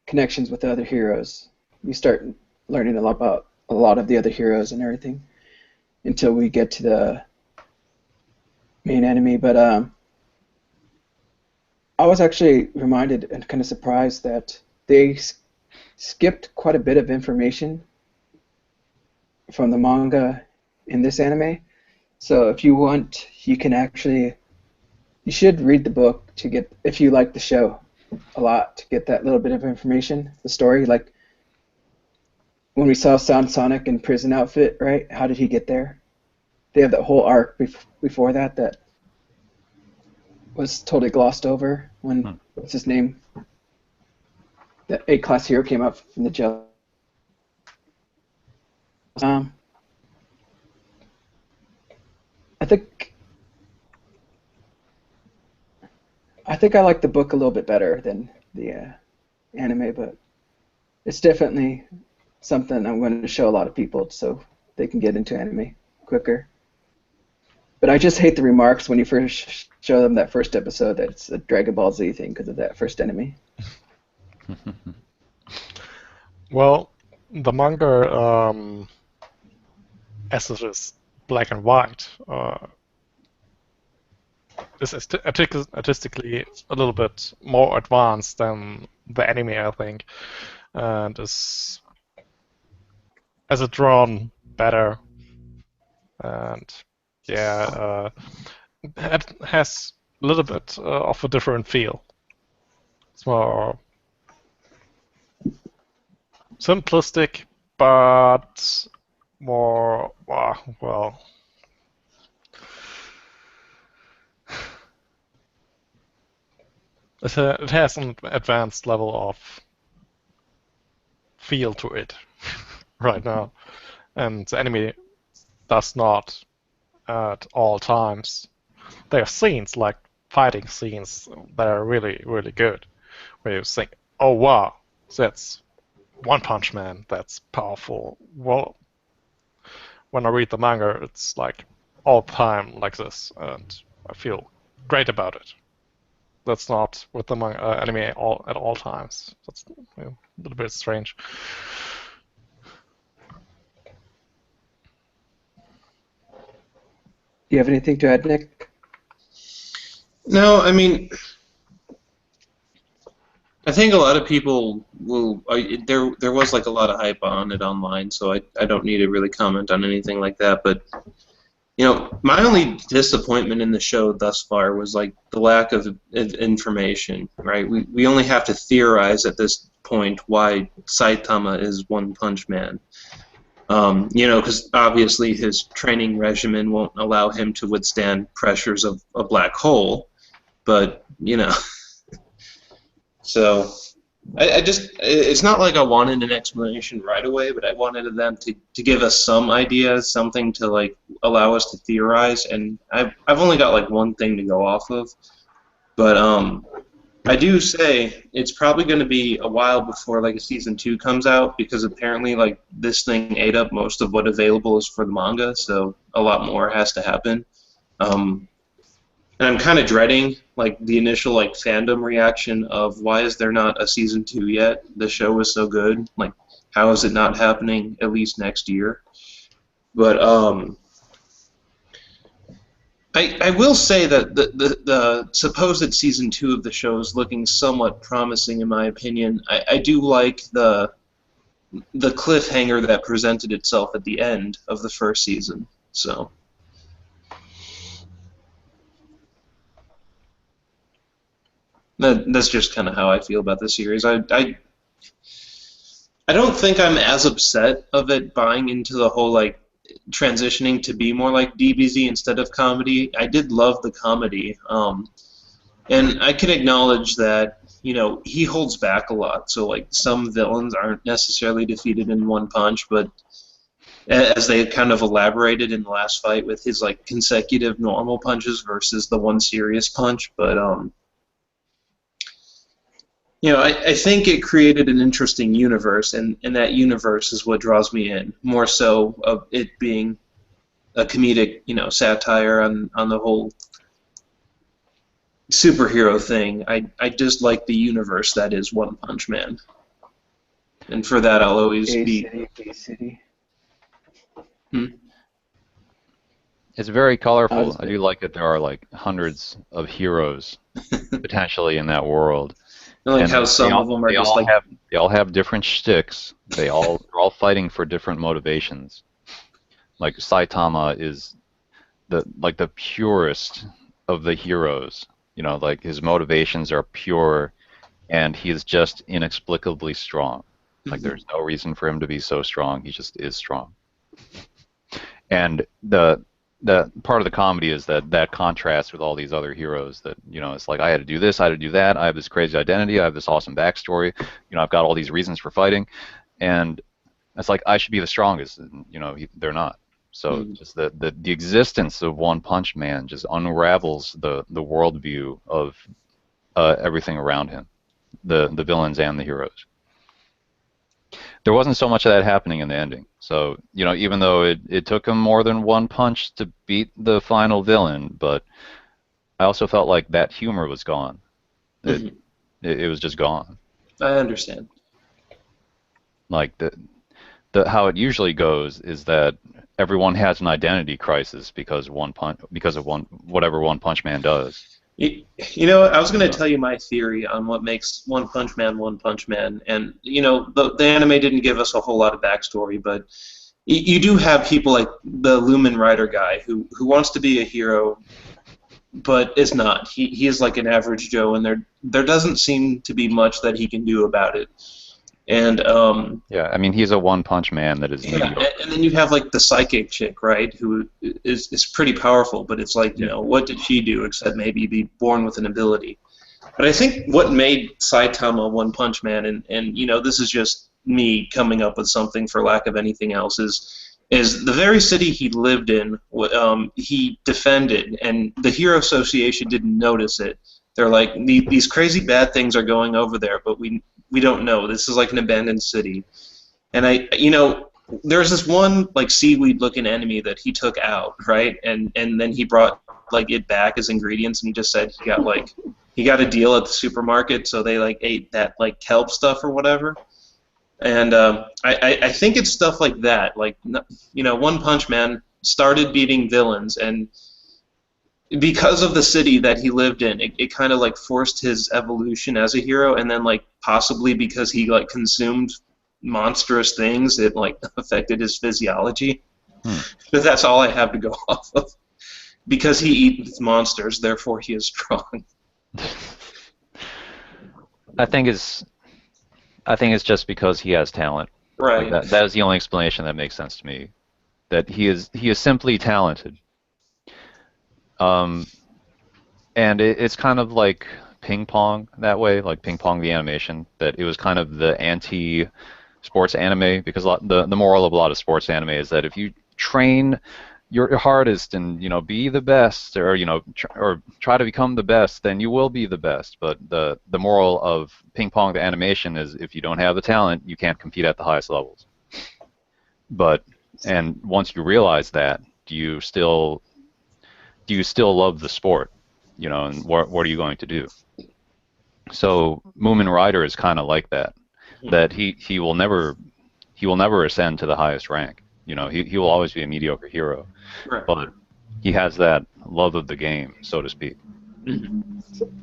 connections with the other heroes. You start learning a lot about a lot of the other heroes and everything until we get to the main enemy. But I was actually reminded and kind of surprised that they skipped quite a bit of information from the manga in this anime. So if you want, you should read the book to get, if you like the show a lot, to get that little bit of information, the story. Like when we saw Sound Sonic in prison outfit, right? How did he get there? They have that whole arc before that was totally glossed over when, what's his name? The A-class hero came out from the jail. I think I like the book a little bit better than the anime, but it's definitely something I'm going to show a lot of people so they can get into anime quicker. But I just hate the remarks when you first show them that first episode that it's a Dragon Ball Z thing because of that first enemy. Well, the manga, as it is black and white, is artistically a little bit more advanced than the anime, I think, and is drawn better, and yeah, it has a little bit of a different feel. It's more simplistic, but more, well, it has an advanced level of feel to it right now, and the anime does not at all times. There are scenes, like fighting scenes, that are really, really good, where you think, oh wow, that's One Punch Man, that's powerful. Well, when I read the manga, it's like all time like this, and I feel great about it. That's not with the anime at all times. That's a little bit strange. Do you have anything to add, Nick? No, I mean, I think a lot of people will. There was like a lot of hype on it online, so I don't need to really comment on anything like that. But you know, my only disappointment in the show thus far was like the lack of information. Right? We only have to theorize at this point why Saitama is One Punch Man. You know, because obviously his training regimen won't allow him to withstand pressures of a black hole. But you know. So, it's not like I wanted an explanation right away, but I wanted them to give us some idea, something to like allow us to theorize, and I've only got like one thing to go off of, but I do say it's probably going to be a while before like a season 2 comes out because apparently like this thing ate up most of what available is for the manga, so a lot more has to happen. Um, and I'm kind of dreading like the initial like fandom reaction of why is there not a season 2 yet? The show was so good. Like how is it not happening at least next year? But I will say that the supposed season 2 of the show is looking somewhat promising in my opinion. I do like the cliffhanger that presented itself at the end of the first season. So that's just kind of how I feel about the series. I don't think I'm as upset of it buying into the whole like transitioning to be more like DBZ instead of comedy. I did love the comedy, and I can acknowledge that he holds back a lot. So like some villains aren't necessarily defeated in one punch, but as they kind of elaborated in the last fight with his like consecutive normal punches versus the one serious punch, but I think it created an interesting universe, and that universe is what draws me in, more so of it being a comedic, satire on the whole superhero thing. I just like the universe that is One Punch Man. And for that, I'll always be... City. It's very colorful. I do like that there are like hundreds of heroes potentially in that world. I like how some of them are just like... They all have different shticks. They're all fighting for different motivations. Like Saitama is the purest of the heroes. Like his motivations are pure, and he is just inexplicably strong. Like there's no reason for him to be so strong. He just is strong. And the part of the comedy is that contrast with all these other heroes that, it's like I had to do this, I had to do that, I have this crazy identity, I have this awesome backstory, I've got all these reasons for fighting, and it's like I should be the strongest, and, they're not. So just the existence of One Punch Man just unravels the worldview of everything around him, the villains and the heroes. There wasn't so much of that happening in the ending. So, even though it took him more than one punch to beat the final villain, but I also felt like that humor was gone. It was just gone. I understand. Like how it usually goes is that everyone has an identity crisis because of whatever One Punch Man does. I was going to tell you my theory on what makes One Punch Man, and the anime didn't give us a whole lot of backstory, but you do have people like the Lumen Rider guy who wants to be a hero, but is not. He is like an average Joe, and there doesn't seem to be much that he can do about it. And yeah, I mean he's a One Punch Man that is mediocre. And then you have like the psychic chick, right, who is pretty powerful, but it's like what did she do except maybe be born with an ability? But I think what made Saitama One Punch Man, and this is just me coming up with something for lack of anything else, is the very city he lived in. He defended, and the Hero Association didn't notice it. They're like these crazy bad things are going over there, but we don't know. This is like an abandoned city. And there's this one like seaweed-looking enemy that he took out, right? And then he brought like it back as ingredients, and he just said he got a deal at the supermarket, so they like ate that like kelp stuff or whatever. And I think it's stuff like that. Like One Punch Man started beating villains, and because of the city that he lived in, it kind of like forced his evolution as a hero, and then like possibly because he like consumed monstrous things, it like affected his physiology. But that's all I have to go off of. Because he eats monsters, therefore he is strong. I think it's just because he has talent. Right. Like that is the only explanation that makes sense to me. That he is simply talented. And it's kind of like Ping Pong that way, like Ping Pong the animation, that it was kind of the anti-sports anime, because the moral of a lot of sports anime is that if you train your hardest and be the best, or or try to become the best, then you will be the best. But the moral of ping pong, the animation, is if you don't have the talent, you can't compete at the highest levels. And once you realize that, do you still love the sport? And what are you going to do? So Moomin Rider is kind of like that. That he will never ascend to the highest rank. He will always be a mediocre hero. Right. But he has that love of the game, so to speak. Mm-hmm.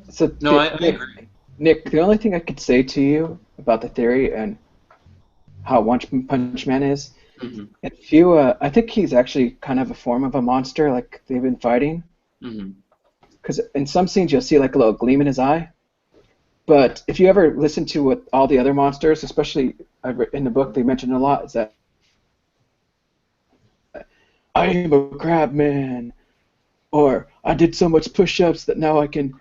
So No, I agree. Nick, the only thing I could say to you about the theory and how One Punch Man is, if you, I think he's actually kind of a form of a monster, like they've been fighting. Because in some scenes you'll see like a little gleam in his eye. But if you ever listen to what all the other monsters, especially in the book, they mention a lot, is that I am a crab man, or I did so much push-ups that now I can.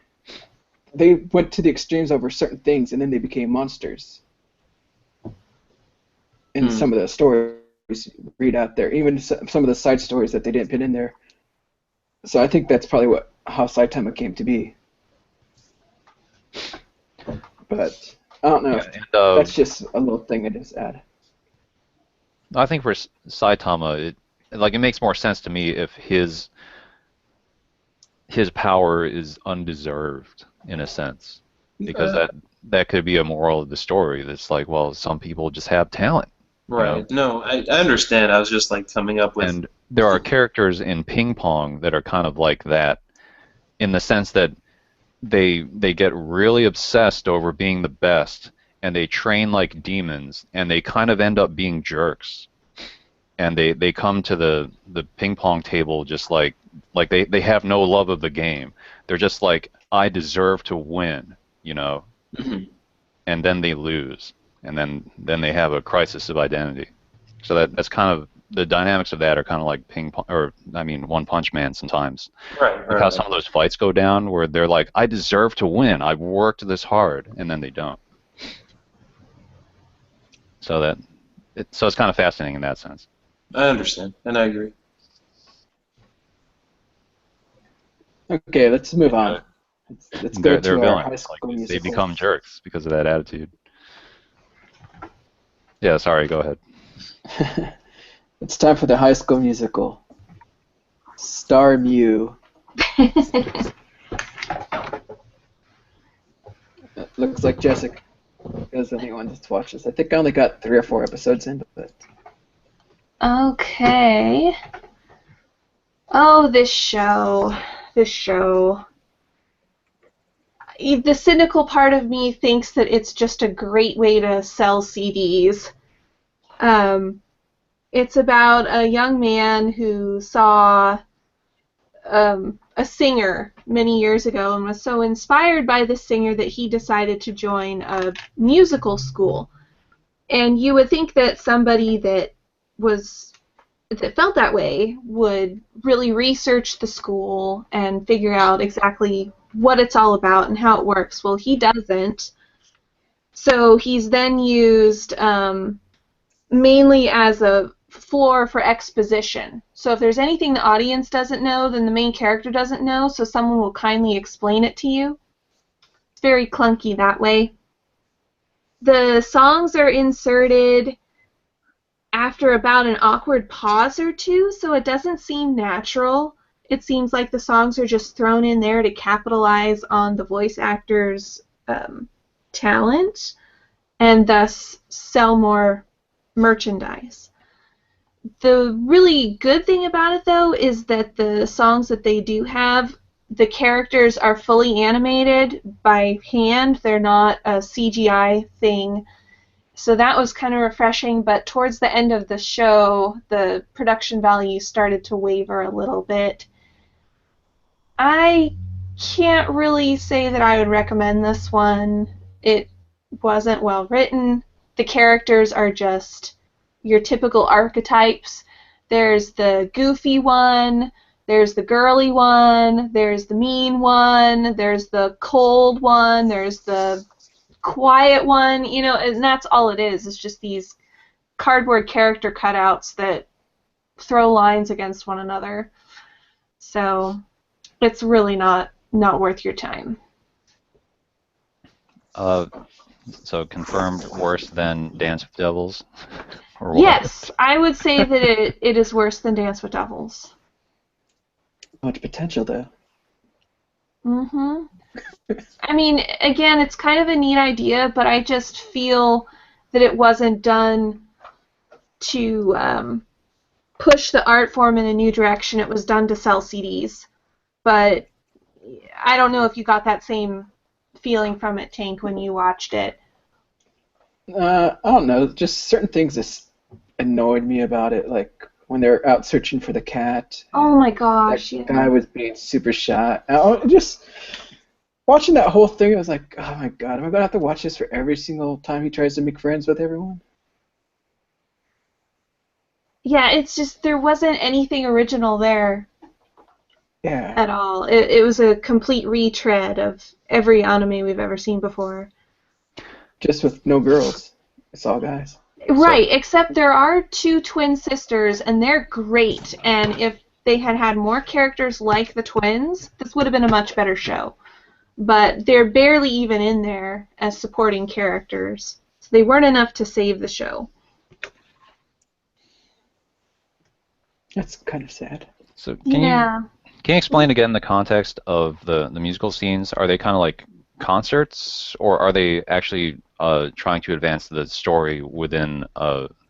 They went to the extremes over certain things, and then they became monsters. In some of the stories you read out there, even some of the side stories that they didn't put in there. So I think that's probably how Saitama came to be. But I don't know. That's just a little thing I just add. I think for Saitama, it makes more sense to me if his power is undeserved in a sense, because that could be a moral of the story. That's like, well, some people just have talent. Right. No, I understand. I was just like coming up with. And there are characters in ping pong that are kind of like that, in the sense that they get really obsessed over being the best, and they train like demons, and they kind of end up being jerks. And they come to the ping pong table just like they have no love of the game. They're just like, I deserve to win, and then they lose, and then they have a crisis of identity. So that's kind of the dynamics of that are kind of like One Punch Man sometimes. Right. Like how some of those fights go down where they're like, I deserve to win. I've worked this hard, and then they don't. So it's kind of fascinating in that sense. I understand, and I agree. Okay, let's move on. Let's go to our high school villains. musical. They become jerks because of that attitude. Yeah, sorry, go ahead. It's time for the High School Musical. Star Mew. Looks like Jessica is the only one that's watched this. I think I only got 3 or 4 episodes in, but. Okay. Oh, this show. The cynical part of me thinks that it's just a great way to sell CDs. It's about a young man who saw a singer many years ago and was so inspired by the singer that he decided to join a musical school. And you would think that somebody that felt that way would really research the school and figure out exactly what it's all about and how it works. Well, he doesn't. So he's then used mainly as a floor for exposition. So if there's anything the audience doesn't know, then the main character doesn't know, so someone will kindly explain it to you. It's very clunky that way. The songs are inserted after about an awkward pause or two, so it doesn't seem natural. It seems like the songs are just thrown in there to capitalize on the voice actor's talent and thus sell more merchandise. The really good thing about it, though, is that the songs that they do have, the characters are fully animated by hand. They're not a CGI thing. So that was kind of refreshing, but towards the end of the show, the production value started to waver a little bit. I can't really say that I would recommend this one. It wasn't well written. The characters are just your typical archetypes. There's the goofy one, there's the girly one, there's the mean one, there's the cold one, there's the quiet one, and that's all it is. It's just these cardboard character cutouts that throw lines against one another. So it's really not worth your time. So confirmed worse than Dance with Devils? Or what? Yes, I would say that it is worse than Dance with Devils. Much potential, though. Mm-hmm. I mean, again, it's kind of a neat idea, but I just feel that it wasn't done to push the art form in a new direction. It was done to sell CDs. But I don't know if you got that same feeling from it, Tank, when you watched it. I don't know. Just certain things just annoyed me about it, like when they're out searching for the cat. Oh my gosh, That yeah. guy was being super shy. Just watching that whole thing, I was like, oh my god, am I gonna have to watch this for every single time he tries to make friends with everyone? Yeah, it's just there wasn't anything original there Yeah. at all. It was a complete retread of every anime we've ever seen before. Just with no girls. It's all guys. Right, except there are 2 twin sisters, and they're great. And if they had had more characters like the twins, this would have been a much better show. But they're barely even in there as supporting characters. So they weren't enough to save the show. That's kind of sad. So can you explain again the context of the musical scenes? Are they kind of like concerts, or are they actually trying to advance the story within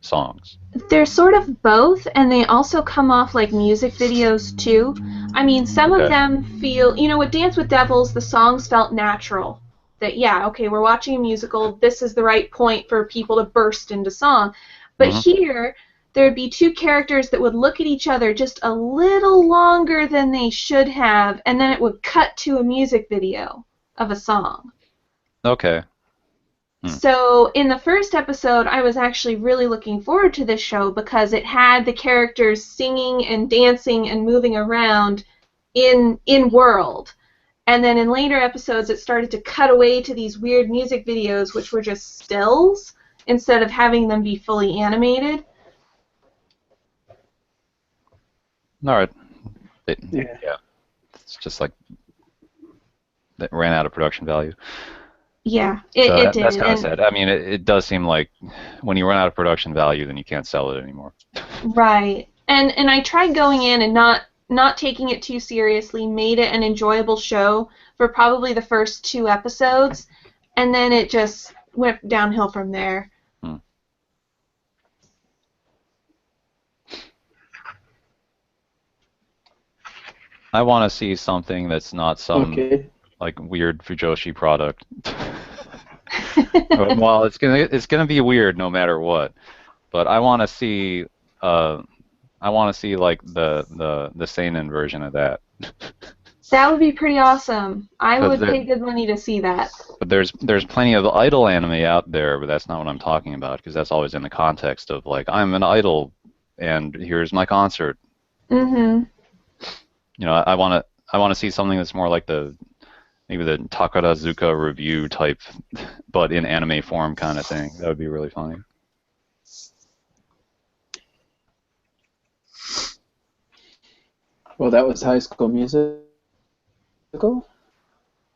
songs? They're sort of both, and they also come off like music videos too. I mean, some of them feel, with Dance with Devils, the songs felt natural. That, yeah, okay, we're watching a musical, this is the right point for people to burst into song. But here, there'd be 2 characters that would look at each other just a little longer than they should have, and then it would cut to a music video of a song. Okay. So in the first episode, I was actually really looking forward to this show because it had the characters singing and dancing and moving around in world. And then in later episodes, it started to cut away to these weird music videos, which were just stills instead of having them be fully animated. All right. Yeah. It's just like that ran out of production value. Yeah, it did. That's kind of sad. I mean, it does seem like when you run out of production value, then you can't sell it anymore. Right. And I tried going in and not taking it too seriously, made it an enjoyable show for probably the first 2 episodes, and then it just went downhill from there. I want to see something that's not some like weird Fujoshi product. Well, it's gonna be weird no matter what. But I want to see like the seinen version of that. That would be pretty awesome. I would pay good money to see that. But there's plenty of idol anime out there, but that's not what I'm talking about, because that's always in the context of like, I'm an idol and here's my concert. I want to see something that's more like maybe the Takarazuka review type, but in anime form kind of thing. That would be really funny. Well, that was High School Musical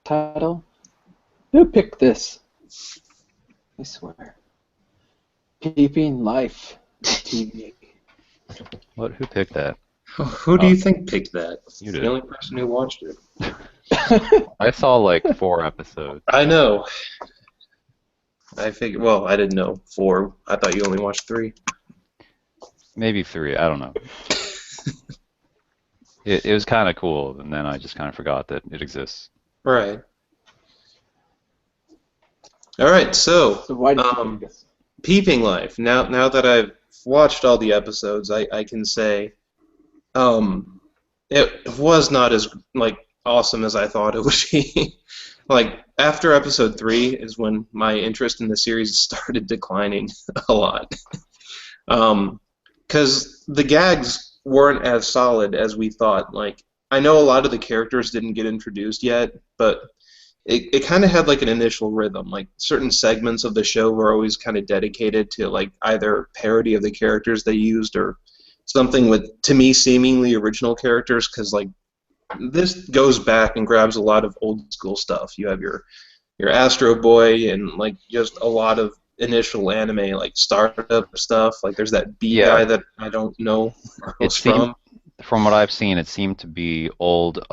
title. Who picked this? I swear. Peeping Life TV. What? Who picked that? Who do you think picked that? You did. The only person who watched it. I saw like 4 episodes. I know. I figured. Well, I didn't know 4. I thought you only watched 3. Maybe 3. I don't know. It was kind of cool, and then I just kind of forgot that it exists. Right. All right. So why did you pick this? Peeping Life. Now that I've watched all the episodes, I can say, it was not as awesome as I thought it would be. After episode 3 is when my interest in the series started declining a lot. Because the gags weren't as solid as we thought. I know a lot of the characters didn't get introduced yet, but it kind of had an initial rhythm. Certain segments of the show were always kind of dedicated to either parody of the characters they used or something with, to me, seemingly original characters, because like this goes back and grabs a lot of old school stuff. You have your Astro Boy and like just a lot of initial anime like startup stuff. Like there's that B Yeah, guy that I don't know where it it was seemed, from. from what I've seen, it seemed to be old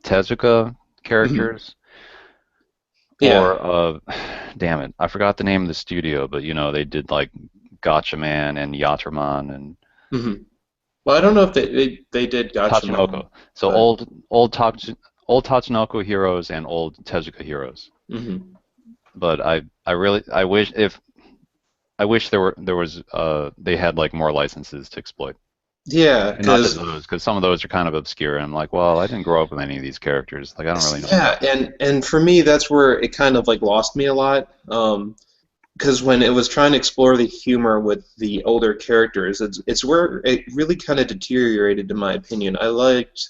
Tezuka Mhm. characters, Yeah. or damn it, I forgot the name of the studio, but you know they did like Gotcha Man and Yatraman and hmm Well, I don't know if they did Gatchaman, Tachinoko. So but old Tachinoko heroes and old Tezuka heroes. hmm But I wish there was they had like more licenses to exploit. yeah, And not just because those, because some of those are kind of obscure, and I'm like, well, I didn't grow up with any of these characters. Like, I don't really know yeah, about them. and for me that's where it kind of like lost me a lot. Because when it was trying to explore the humor with the older characters, it's where it really kind of deteriorated, in my opinion. I liked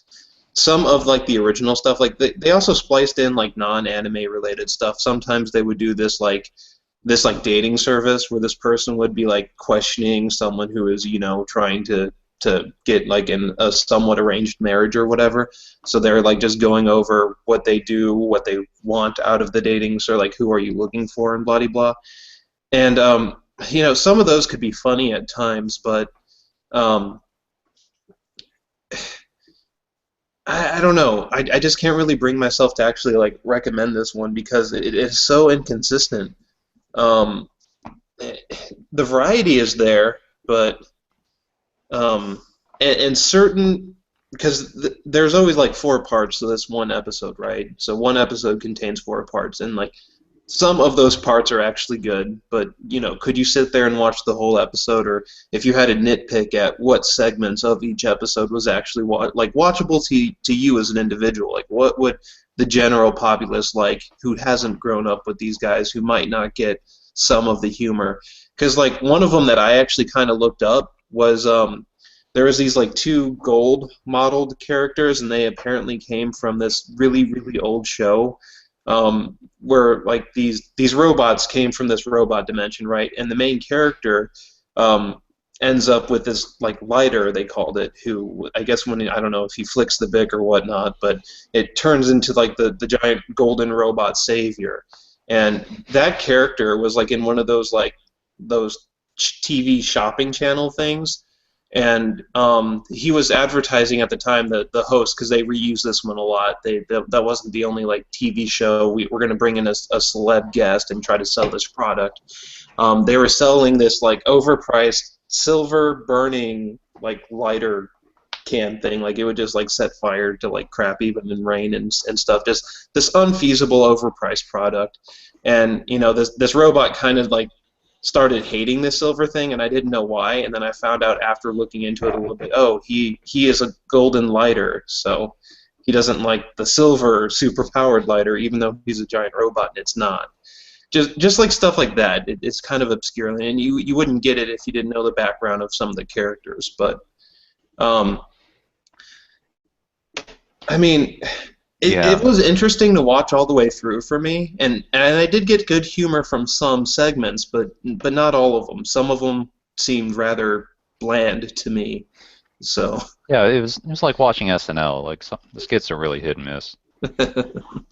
some of like the original stuff. Like they also spliced in like non-anime related stuff. Sometimes they would do this like dating service where this person would be like questioning someone who is trying to get like in a somewhat arranged marriage or whatever. So they're like just going over what they do, what they want out of the dating, so like who are you looking for and blah blah blah. And some of those could be funny at times, but um, I don't know. I just can't really bring myself to actually like recommend this one because it is so inconsistent. Um, the variety is there, but and certain because there's always like four parts to this one episode, right? So one episode contains four parts, and like some of those parts are actually good, but could you sit there and watch the whole episode, or if you had to nitpick at what segments of each episode was actually like watchable to you as an individual, like what would the general populace like who hasn't grown up with these guys, who might not get some of the humor? Because like one of them that I actually kind of looked up was there was these like two gold modeled characters, and they apparently came from this really really old show where like these robots came from this robot dimension, right? And the main character ends up with this like lighter, they called it, who I guess I don't know if he flicks the bic or whatnot, but it turns into like the giant golden robot savior. And that character was like in one of those like those TV shopping channel things, and he was advertising at the time, the host, because they reuse this one a lot. That wasn't the only like TV show. We're going to bring in a celeb guest and try to sell this product. They were selling this like overpriced silver burning like lighter can thing. Like it would just like set fire to like crap even in rain and stuff. Just this unfeasible overpriced product. And this robot kind of like started hating the silver thing, and I didn't know why. And then I found out after looking into it a little bit. Oh, he is a golden lighter, so he doesn't like the silver super powered lighter, even though he's a giant robot and it's not. Just like stuff like that. It's kind of obscure, and you wouldn't get it if you didn't know the background of some of the characters. But um, I mean, it Yeah, was interesting to watch all the way through for me, and I did get good humor from some segments, but not all of them. Some of them seemed rather bland to me. So, yeah, it was like watching SNL. Like the skits are really hit and miss.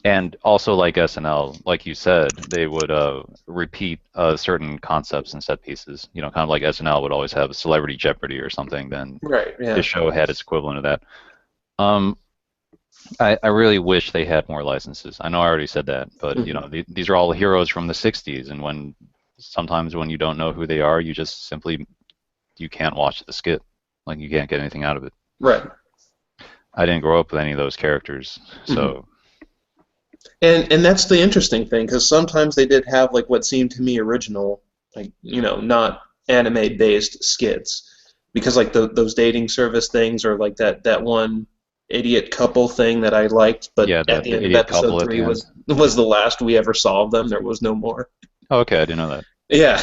And also like SNL, like you said, they would repeat certain concepts and set pieces. You know, kind of like SNL would always have Celebrity Jeopardy or something. Then right, yeah. this show had its equivalent of that. Um, I really wish they had more licenses. I know I already said that, but you Mhm. know, these are all heroes from the '60s, and sometimes when you don't know who they are, you just simply you can't watch the skit. Like you can't get anything out of it. Right. I didn't grow up with any of those characters, hmm so And that's the interesting thing, because sometimes they did have like what seemed to me original, like not anime based skits, because like those dating service things, or like that one idiot couple thing that I liked, but yeah, at the the end of idiot episode couple at three the end. was the last we ever saw of them. There was no more. Oh, okay, I didn't know that. Yeah.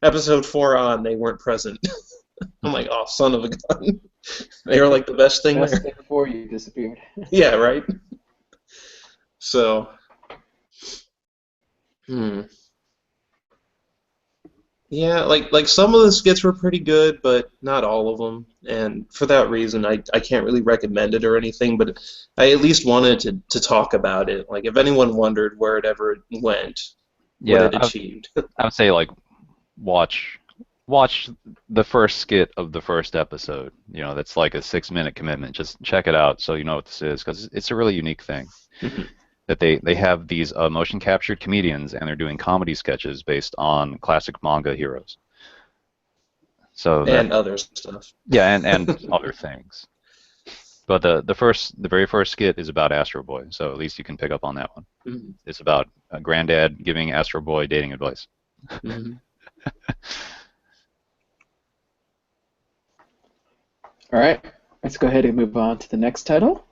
Episode 4 on, they weren't present. I'm like, oh, son of a gun. They were like the best thing Best there. thing before you disappeared. Yeah, right. So, hmm. Yeah, like some of the skits were pretty good, but not all of them. And for that reason, I can't really recommend it or anything. But I at least wanted to talk about it. Like if anyone wondered where it ever went, what Yeah, it achieved. I would say like watch watch the first skit of the first episode. You know, that's like a 6-minute commitment. Just check it out so you know what this is, because it's a really unique thing that they have these motion captured comedians and they're doing comedy sketches based on classic manga heroes. So that And other stuff. yeah, and other things. But the very first skit is about Astro Boy, so at least you can pick up on that one. Mhm. It's about a granddad giving Astro Boy dating advice. Mhm. All right, let's go ahead and move on to the next title.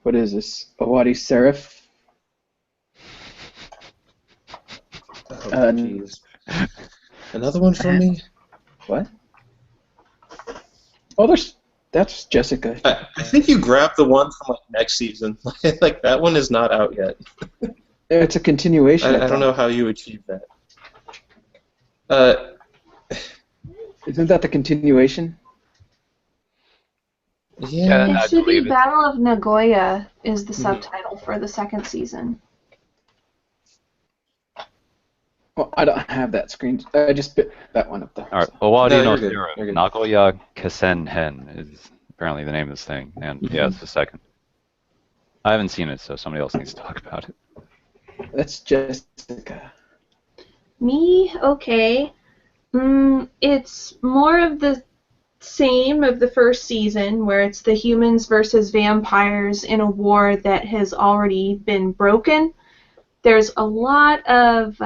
What is this? Owari Seraph. Oh, jeez. Another one from me? What? Oh, that's Jessica. I think you grabbed the one from like next season. Like that one is not out yet. It's a continuation. I don't know how you achieved that. Isn't that the continuation? Yeah. It I should be believe it. Battle of Nagoya is the subtitle for the second season. Well, I don't have that screen. I just put that one up there. All right, so. Owari No, no you're good. Shiro, You're good. Nagoya Kesenhen is apparently the name of this thing, and yeah, it's the second. I haven't seen it, so somebody else needs to talk about it. That's Jessica. Me? Okay. It's more of the same of the first season, where it's the humans versus vampires in a war that has already been broken. There's a lot of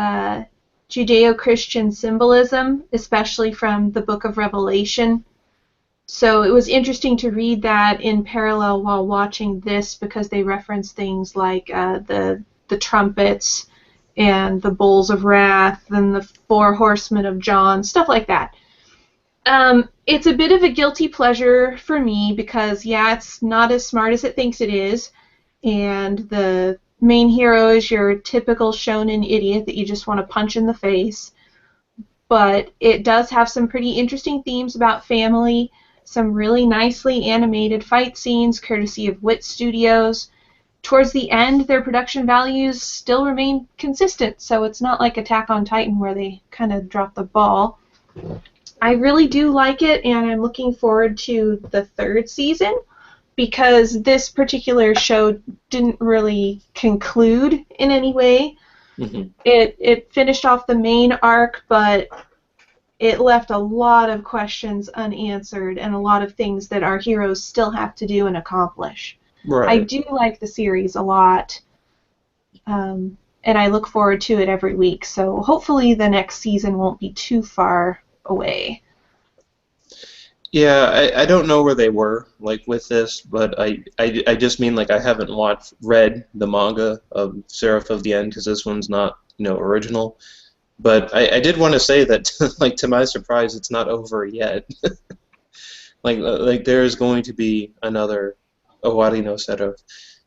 Judeo-Christian symbolism, especially from the Book of Revelation. So it was interesting to read that in parallel while watching this, because they reference things like the trumpets and the bowls of wrath and the four horsemen of John, stuff like that. It's a bit of a guilty pleasure for me because, yeah, it's not as smart as it thinks it is, and the main hero is your typical shonen idiot that you just want to punch in the face. But it does have some pretty interesting themes about family, some really nicely animated fight scenes courtesy of Wit Studios. Towards the end, their production values still remain consistent, so it's not like Attack on Titan where they kind of drop the ball. I really do like it, and I'm looking forward to the third season, because this particular show didn't really conclude in any way. Mhm. It finished off the main arc, but it left a lot of questions unanswered and a lot of things that our heroes still have to do and accomplish. Right. I do like the series a lot, and I look forward to it every week, so hopefully the next season won't be too far away. Yeah, I don't know where they were like with this, but I just mean like I haven't read the manga of Seraph of the End because this one's not original. But I did want to say that like to my surprise, it's not over yet. like there is going to be another Owari no Seraph.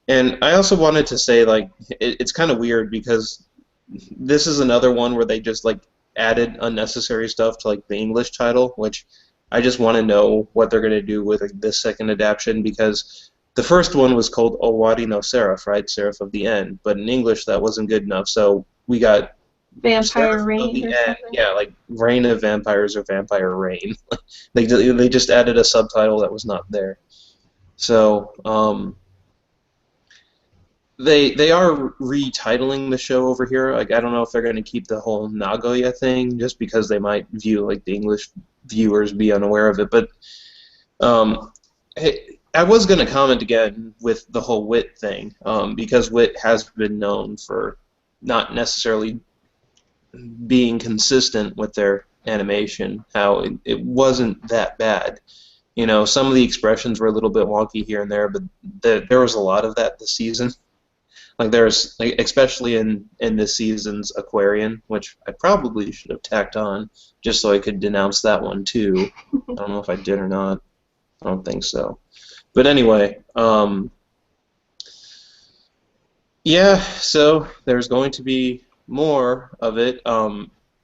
And I also wanted to say like it's kind of weird because this is another one where they just like added unnecessary stuff to like the English title, which I just want to know what they're going to do with like, this second adaptation, because the first one was called Owari no Seraph, right? Seraph of the End. But in English, that wasn't good enough, so we got Vampire Seraph of Reign the or End. something? Yeah, like Reign of Vampires or Vampire Reign. They just added a subtitle that was not there. So they are retitling the show over here. Like I don't know if they're going to keep the whole Nagoya thing, just because they might view like the English viewers be unaware of it. But I was going to comment again with the whole Wit thing, because Wit has been known for not necessarily being consistent with their animation. How it wasn't that bad. Some of the expressions were a little bit wonky here and there, but there was a lot of that this season. Like there's, like, especially in this season's Aquarian, which I probably should have tacked on just so I could denounce that one too. I don't know if I did or not. I don't think so. But anyway, Yeah, so there's going to be more of it.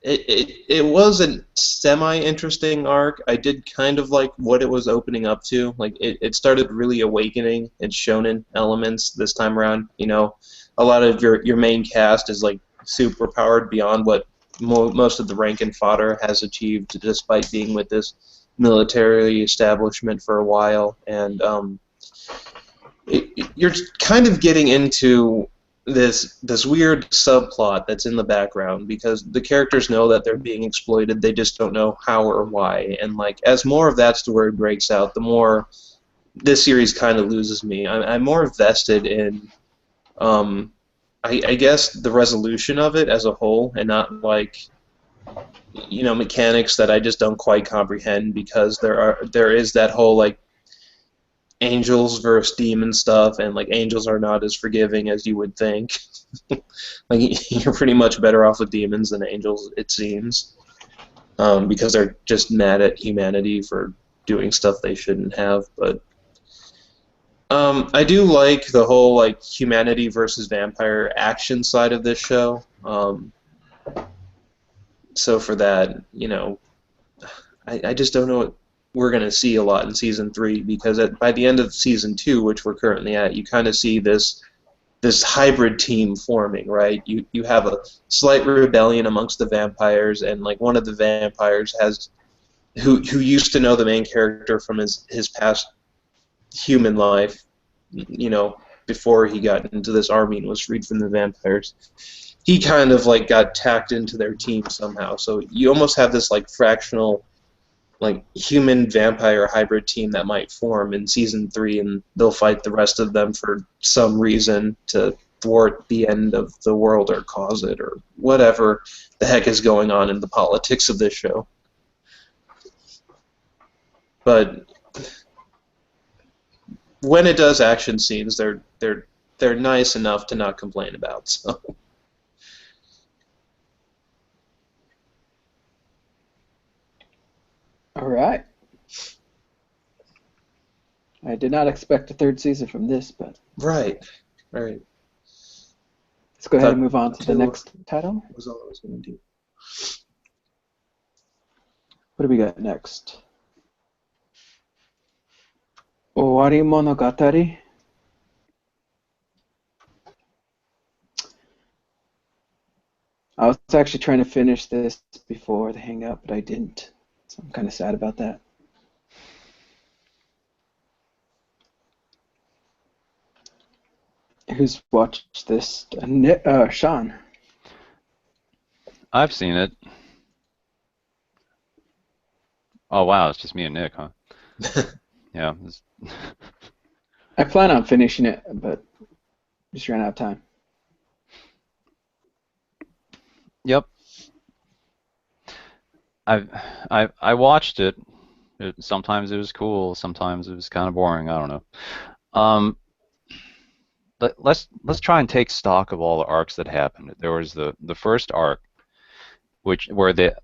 It was a semi-interesting arc. I did kind of like what it was opening up to. Like it started really awakening its shonen elements this time around. You know, a lot of your main cast is like super powered beyond what most of the rank and fodder has achieved, despite being with this military establishment for a while. And you're kind of getting into this weird subplot that's in the background because the characters know that they're being exploited, they just don't know how or why. And like as more of that story breaks out, the more this series kind of loses me. I'm more vested in I guess the resolution of it as a whole, and not like mechanics that I just don't quite comprehend, because there is that whole like angels versus demon stuff, and like angels are not as forgiving as you would think. Like you're pretty much better off with demons than angels, it seems, because they're just mad at humanity for doing stuff they shouldn't have. But I do like the whole like humanity versus vampire action side of this show. So for that, I just don't know what we're going to see a lot in season 3, because by the end of season 2, which we're currently at, you kind of see this hybrid team forming, right? You have a slight rebellion amongst the vampires, and like one of the vampires who used to know the main character from his past human life, before he got into this army and was freed from the vampires. He kind of like got tacked into their team somehow. So you almost have this like fractional like human vampire hybrid team that might form in season 3, and they'll fight the rest of them for some reason to thwart the end of the world or cause it, or whatever the heck is going on in the politics of this show. But when it does action scenes, they're nice enough to not complain about. So. All right. I did not expect a third season from this, but Right. let's go ahead and move on to the next title. Was all I was going to do. What do we got next? Owari Monogatari. I was actually trying to finish this before the hangout, but I didn't. So I'm kind of sad about that. Who's watched this? Sean. I've seen it. Oh wow, it's just me and Nick, huh? Yeah. I plan on finishing it, but just ran out of time. Yep. I watched it. Sometimes it was cool. Sometimes it was kind of boring. I don't know. Let's try and take stock of all the arcs that happened. There was the first arc, where the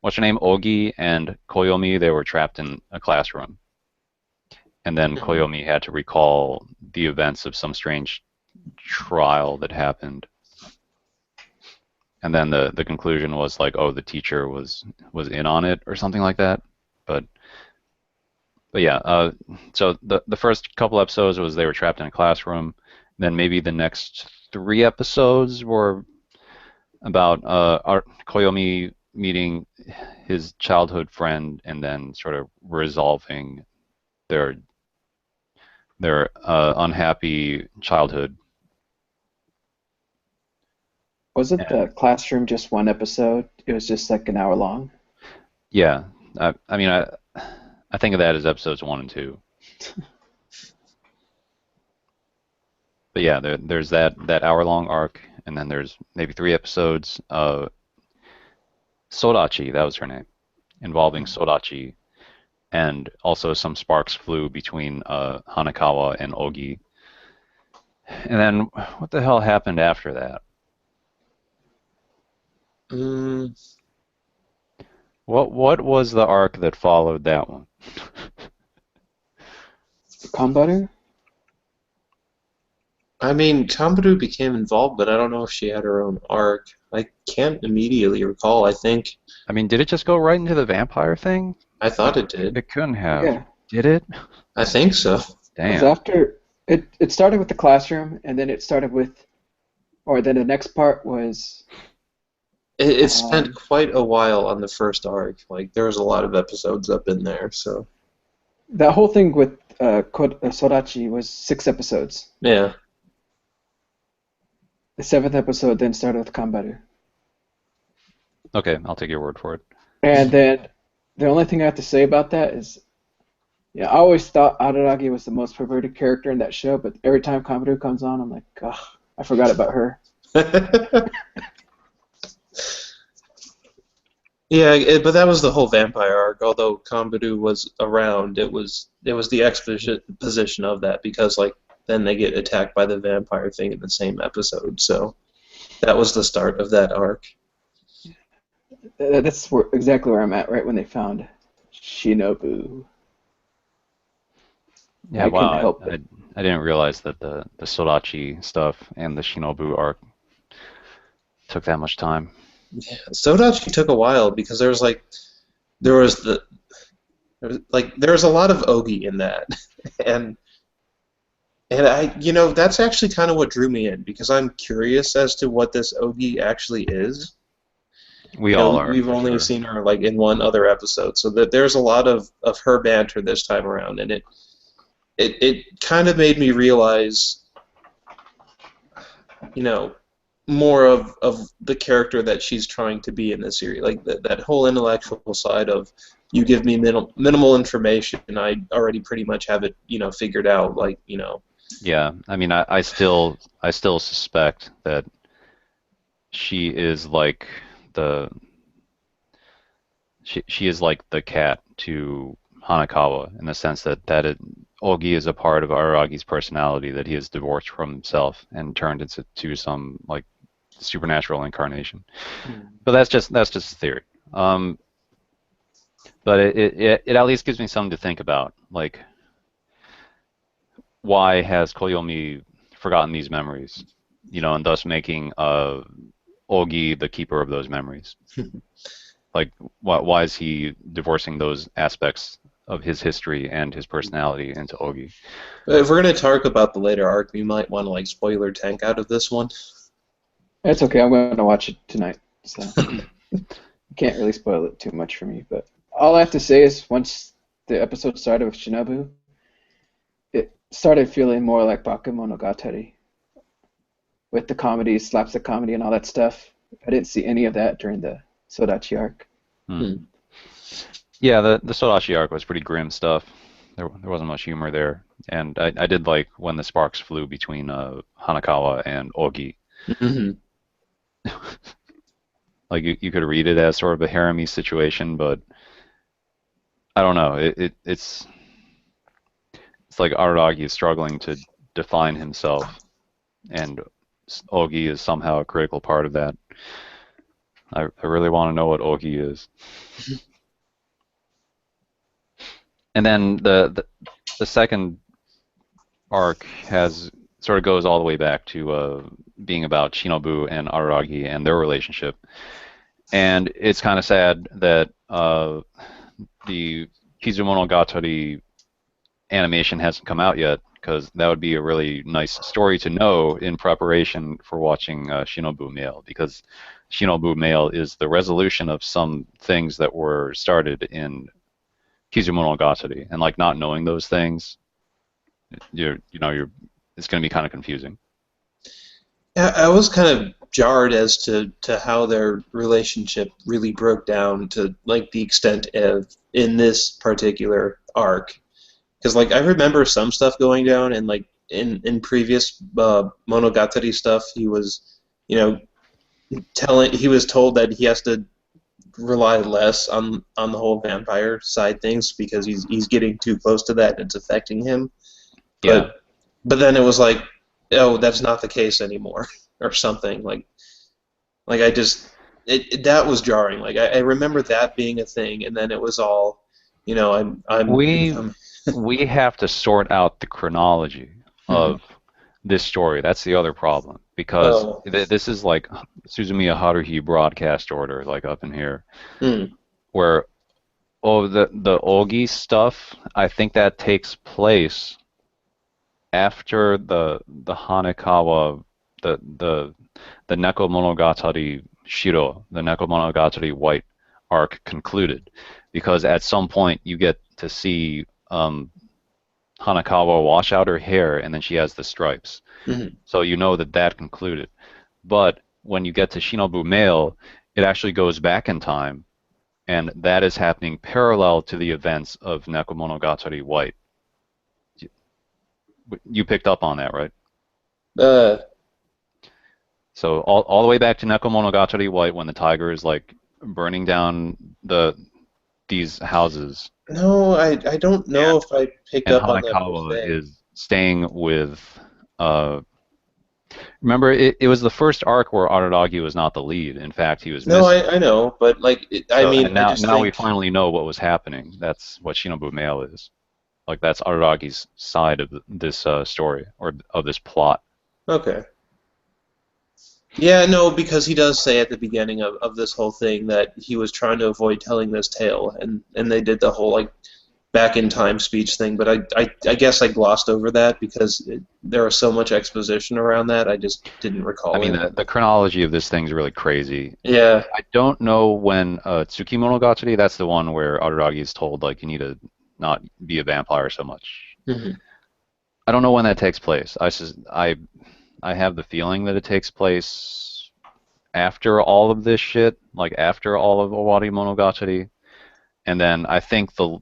what's her name, Ogi and Koyomi, they were trapped in a classroom, and then Koyomi had to recall the events of some strange trial that happened. And then the conclusion was like, oh, the teacher was in on it or something like that. But yeah, so the first couple episodes was they were trapped in a classroom. Then maybe the next 3 episodes were about Koyomi meeting his childhood friend and then sort of resolving their unhappy childhood. Wasn't the classroom just one episode? It was just like an hour long? Yeah. I mean, I think of that as episodes 1 and 2. But yeah, there's that hour-long arc, and then there's maybe 3 episodes of Sodachi, that was her name, involving Sodachi, and also some sparks flew between Hanakawa and Ogi. And then what the hell happened after that? What was the arc that followed that one? Kanbaru? I mean, Kambaru became involved, but I don't know if she had her own arc. I can't immediately recall. I mean, did it just go right into the vampire thing? I thought it did. It couldn't have. Yeah. Did it? I think so. Because Damn. after it started with the classroom, and then it started with, or then the next part was. It spent quite a while on the first arc. Like, there was a lot of episodes up in there, so. That whole thing with Sorachi was 6 episodes. Yeah. The 7th episode then started with Kambaru. Okay, I'll take your word for it. And then the only thing I have to say about that is, yeah, I always thought Araragi was the most perverted character in that show, but every time Kambaru comes on, I'm like, ugh, I forgot about her. Yeah, but that was the whole vampire arc. Although Kambaru was around, it was the exposition of that because like then they get attacked by the vampire thing in the same episode. So that was the start of that arc. That's exactly where I'm at, right when they found Shinobu. Yeah, I wow. couldn't help it. I didn't realize that the Sorachi stuff and the Shinobu arc took that much time. Yeah, Sodachi took a while because there was a lot of Ogi in that, and I that's actually kind of what drew me in because I'm curious as to what this Ogi actually is. We all are. We've only seen her like in one other episode, so that there's a lot of her banter this time around, and it kind of made me realize, more of the character that she's trying to be in this series, like that whole intellectual side of you give me minimal information and I already pretty much have it figured out, like. Yeah, I mean, I still suspect that she is like she is like the cat to Hanakawa in the sense that Ogi is a part of Aragi's personality that he has divorced from himself and turned into some like supernatural incarnation. But that's just a theory. But it at least gives me something to think about. Like, why has Koyomi forgotten these memories? And thus making Ogi the keeper of those memories. Like, why is he divorcing those aspects of his history and his personality into Ogi? If we're going to talk about the later arc, we might want to like spoiler tank out of this one. That's okay. I'm going to watch it tonight, so you can't really spoil it too much for me. But all I have to say is, once the episode started with Shinobu, it started feeling more like Bakemonogatari, with the comedy, slapstick comedy, and all that stuff. I didn't see any of that during the Sodachi arc. Yeah, the Sodachi arc was pretty grim stuff. There wasn't much humor there, and I did like when the sparks flew between Hanakawa and Ogi. Mm-hmm. Like you could read it as sort of a harem-y situation, but I don't know. It's like Araragi is struggling to define himself, and Ogi is somehow a critical part of that. I really want to know what Ogi is. And then the second arc sort of goes all the way back to being about Shinobu and Araragi and their relationship. And it's kind of sad that the Kizumonogatari animation hasn't come out yet, because that would be a really nice story to know in preparation for watching Shinobu Mail, because Shinobu Mail is the resolution of some things that were started in Kizumonogatari, and like not knowing those things, it's going to be kind of confusing. Yeah, I was kind of jarred as to how their relationship really broke down to like the extent of in this particular arc, because like I remember some stuff going down, and like in previous Monogatari stuff, he was told that he has to rely less on the whole vampire side things because he's getting too close to that and it's affecting him. Yeah. But then it was like, oh, that's not the case anymore, or something like I just that was jarring. Like I remember that being a thing, and then it was all, we have to sort out the chronology of this story. That's the other problem, because Oh. this is like Suzumiya Haruhi broadcast order, like up in here, Hmm. where the Ogi stuff, I think that takes place after the Hanekawa, the Neko Monogatari Shiro, the Neko Monogatari White arc concluded, because at some point you get to see Hanekawa wash out her hair, and then she has the stripes. Mhm. So you know that that concluded. But when you get to Shinobu Male, it actually goes back in time, and that is happening parallel to the events of Nekomonogatari White. You picked up on that, right? Uh, So all the way back to Nekomonogatari White, when the tiger is like burning down these houses, no, I don't know if I picked and up on that whole Hanekawa thing. is staying with. Remember, it was the first arc where Araragi was not the lead. In fact, he was No, missing. I know, but like, I So, mean, and I now just we think, finally know what was happening. That's what Shinobu Male is. Like, that's Araragi's side of this story, or of this plot. okay. Yeah, no, because he does say at the beginning of this whole thing that he was trying to avoid telling this tale, and they did the whole like back in time speech thing, but I guess I glossed over that because there was so much exposition around that, I just didn't recall I mean, it. the chronology of this thing's really crazy. Yeah. I don't know when Tsukimonogatari, that's the one where Araragi is told, like, you need to not be a vampire so much. Mhm. I don't know when that takes place. I have the feeling that it takes place after all of this shit, like after all of Owari Monogatari, and then I think the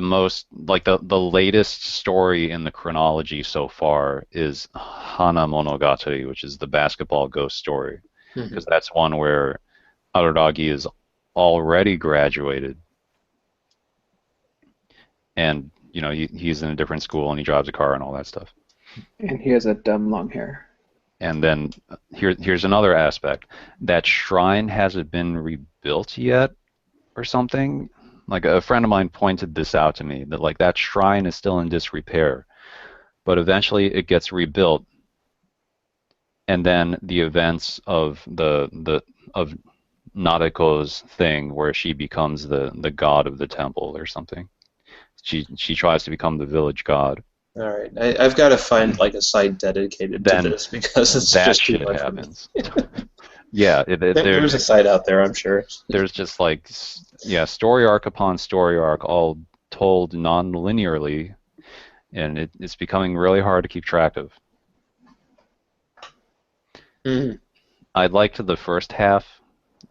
most, like, the latest story in the chronology so far is Hana Monogatari, which is the basketball ghost story, Mhm. because that's one where Araragi is already graduated, and you know he's in a different school and he drives a car and all that stuff. And he has a dumb long hair. And then here's another aspect. That shrine hasn't been rebuilt yet or something. Like, a friend of mine pointed this out to me, that like that shrine is still in disrepair, but eventually it gets rebuilt, and then the events of of Nadeko's thing, where she becomes the god of the temple or something. She tries to become the village god. All right, I've got to find like a site dedicated to Then this because it's that just too shit much happens. Yeah, There's a site out there, I'm sure. there's just like, yeah, story arc upon story arc, all told non-linearly, and it's becoming really hard to keep track of. Mhm. I liked the first half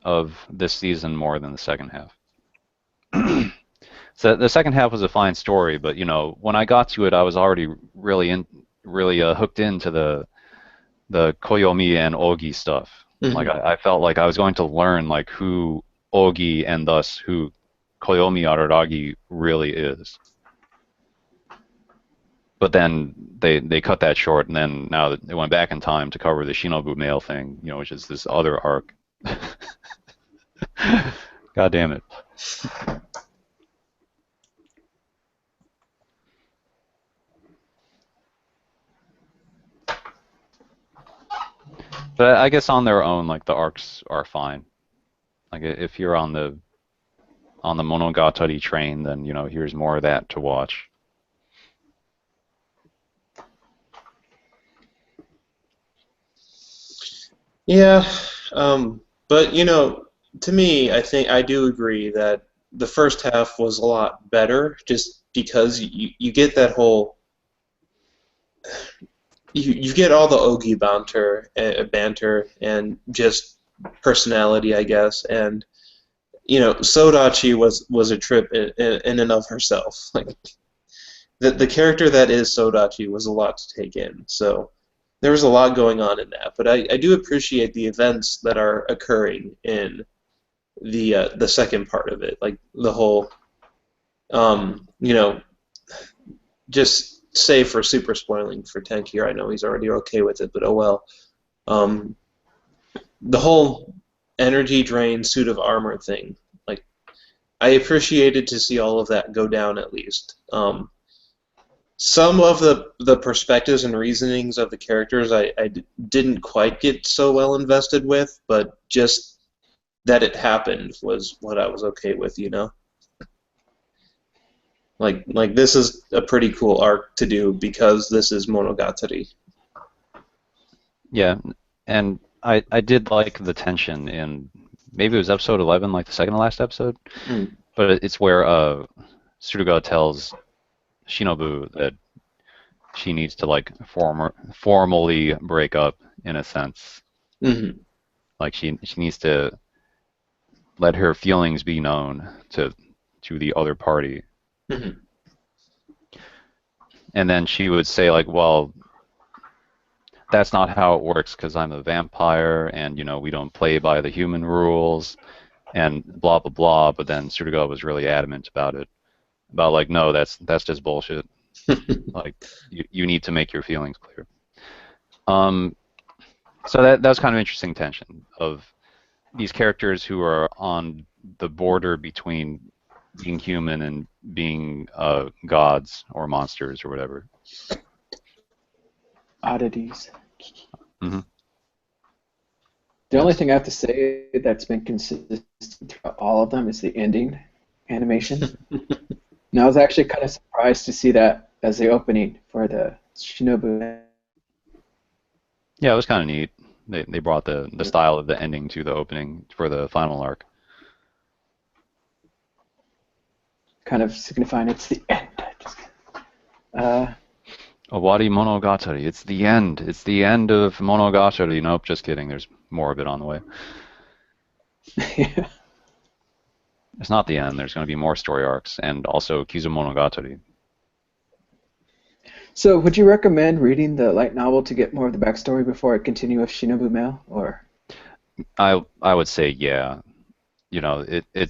of this season more than the second half. So the second half was a fine story, but you know, when I got to it, I was already really hooked into the Koyomi and Ogi stuff. Mhm. Like, I felt like I was going to learn like who Ogi, and thus who Koyomi Araragi really is. But then they cut that short, and then now they went back in time to cover the Shinobu Male thing, you know, which is this other arc. God damn it. But I guess on their own, like, the arcs are fine. Like, if you're on the Monogatari train, then you know here's more of that to watch. Yeah, but you know, to me, I think I do agree that the first half was a lot better, just because you get that whole you get all the Ogi banter and just personality, I guess, and you know, Sodachi was a trip in and of herself. Like the character that is Sodachi was a lot to take in. So there was a lot going on in that, but I do appreciate the events that are occurring in the second part of it, like the whole you know, just say for super spoiling for Tank here. I know he's already okay with it, but oh well. Um, the whole energy drain suit of armor thing, like I appreciated to see all of that go down at least. some of the perspectives and reasonings of the characters didn't quite get so well invested with, but just that it happened was what I was okay with, you know? Like this is a pretty cool arc to do because this is Monogatari. Yeah, and I did like the tension in maybe it was episode 11, like the second to last episode, but it's where Suruga tells Shinobu that she needs to like formally break up in a sense. Mm-hmm. Like she needs to let her feelings be known to the other party. Mm-hmm. And then she would say like, well, that's not how it works because I'm a vampire and you know we don't play by the human rules and blah blah blah. But then Suruga was really adamant about it, about like, no, that's just bullshit. Like you need to make your feelings clear. So that was kind of interesting tension of these characters who are on the border between being human and being gods or monsters or whatever. Oddities. Mm-hmm. The only thing I have to say that's been consistent throughout all of them is the ending animation. And I was actually kind of surprised to see that as the opening for the Shinobu. Yeah, it was kind of neat. They brought the style of the ending to the opening for the final arc. Kind of signifying it's the end. Owari Monogatari. It's the end. It's the end of Monogatari. Nope, just kidding. There's more of it on the way. Yeah. It's not the end. There's going to be more story arcs and also Kizumonogatari. So, would you recommend reading the light novel to get more of the backstory before I continue with Shinobu Mail, or? I would say yeah. You know,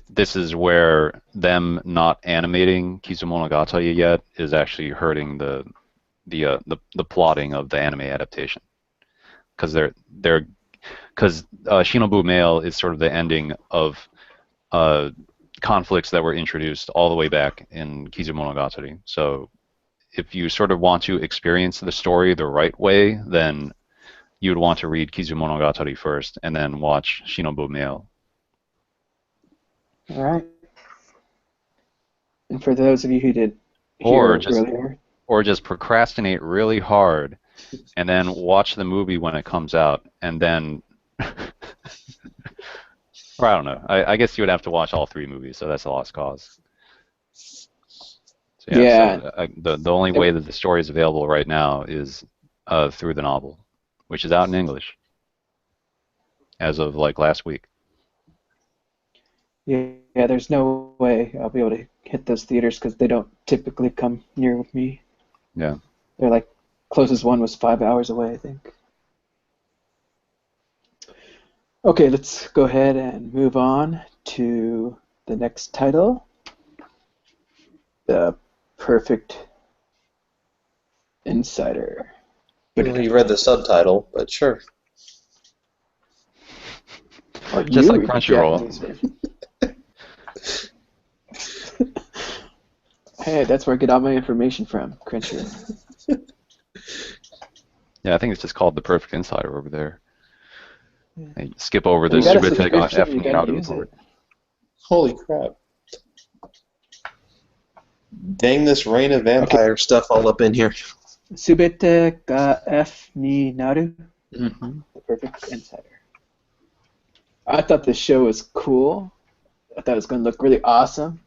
this is where them not animating Kizumonogatari yet is actually hurting the plotting of the anime adaptation, because Shinobu Mail is sort of the ending of conflicts that were introduced all the way back in Kizumonogatari. So if you sort of want to experience the story the right way, then you would want to read Kizumonogatari first and then watch Shinobu Mail. All right. And for those of you who did Or hear earlier, or just procrastinate really hard and then watch the movie when it comes out and then or I don't know. I guess you would have to watch all three movies, so that's a lost cause. So, yeah. So, the only way that the story is available right now is through the novel, which is out in English as of like last week. Yeah, there's no way I'll be able to hit those theaters because they don't typically come near with me. Yeah. They're like, closest one was 5 hours away, I think. Okay, let's go ahead and move on to the next title. The Perfect Insider. Well, you read the subtitle, but sure. Or Just you like read the Crunchyroll. Japanese version. Hey, that's where I get all my information from, Crunchyroll. Yeah, I think it's just called The Perfect Insider over there. Hey, skip over the You got a Subitech subscription, F you and gotta Naruto use report. it. Holy crap. Dang this Reign of Vampire stuff all up in here. Subete ga F ni naru. Mm-hmm. The Perfect Insider. I thought the show was cool. I thought it was going to look really awesome.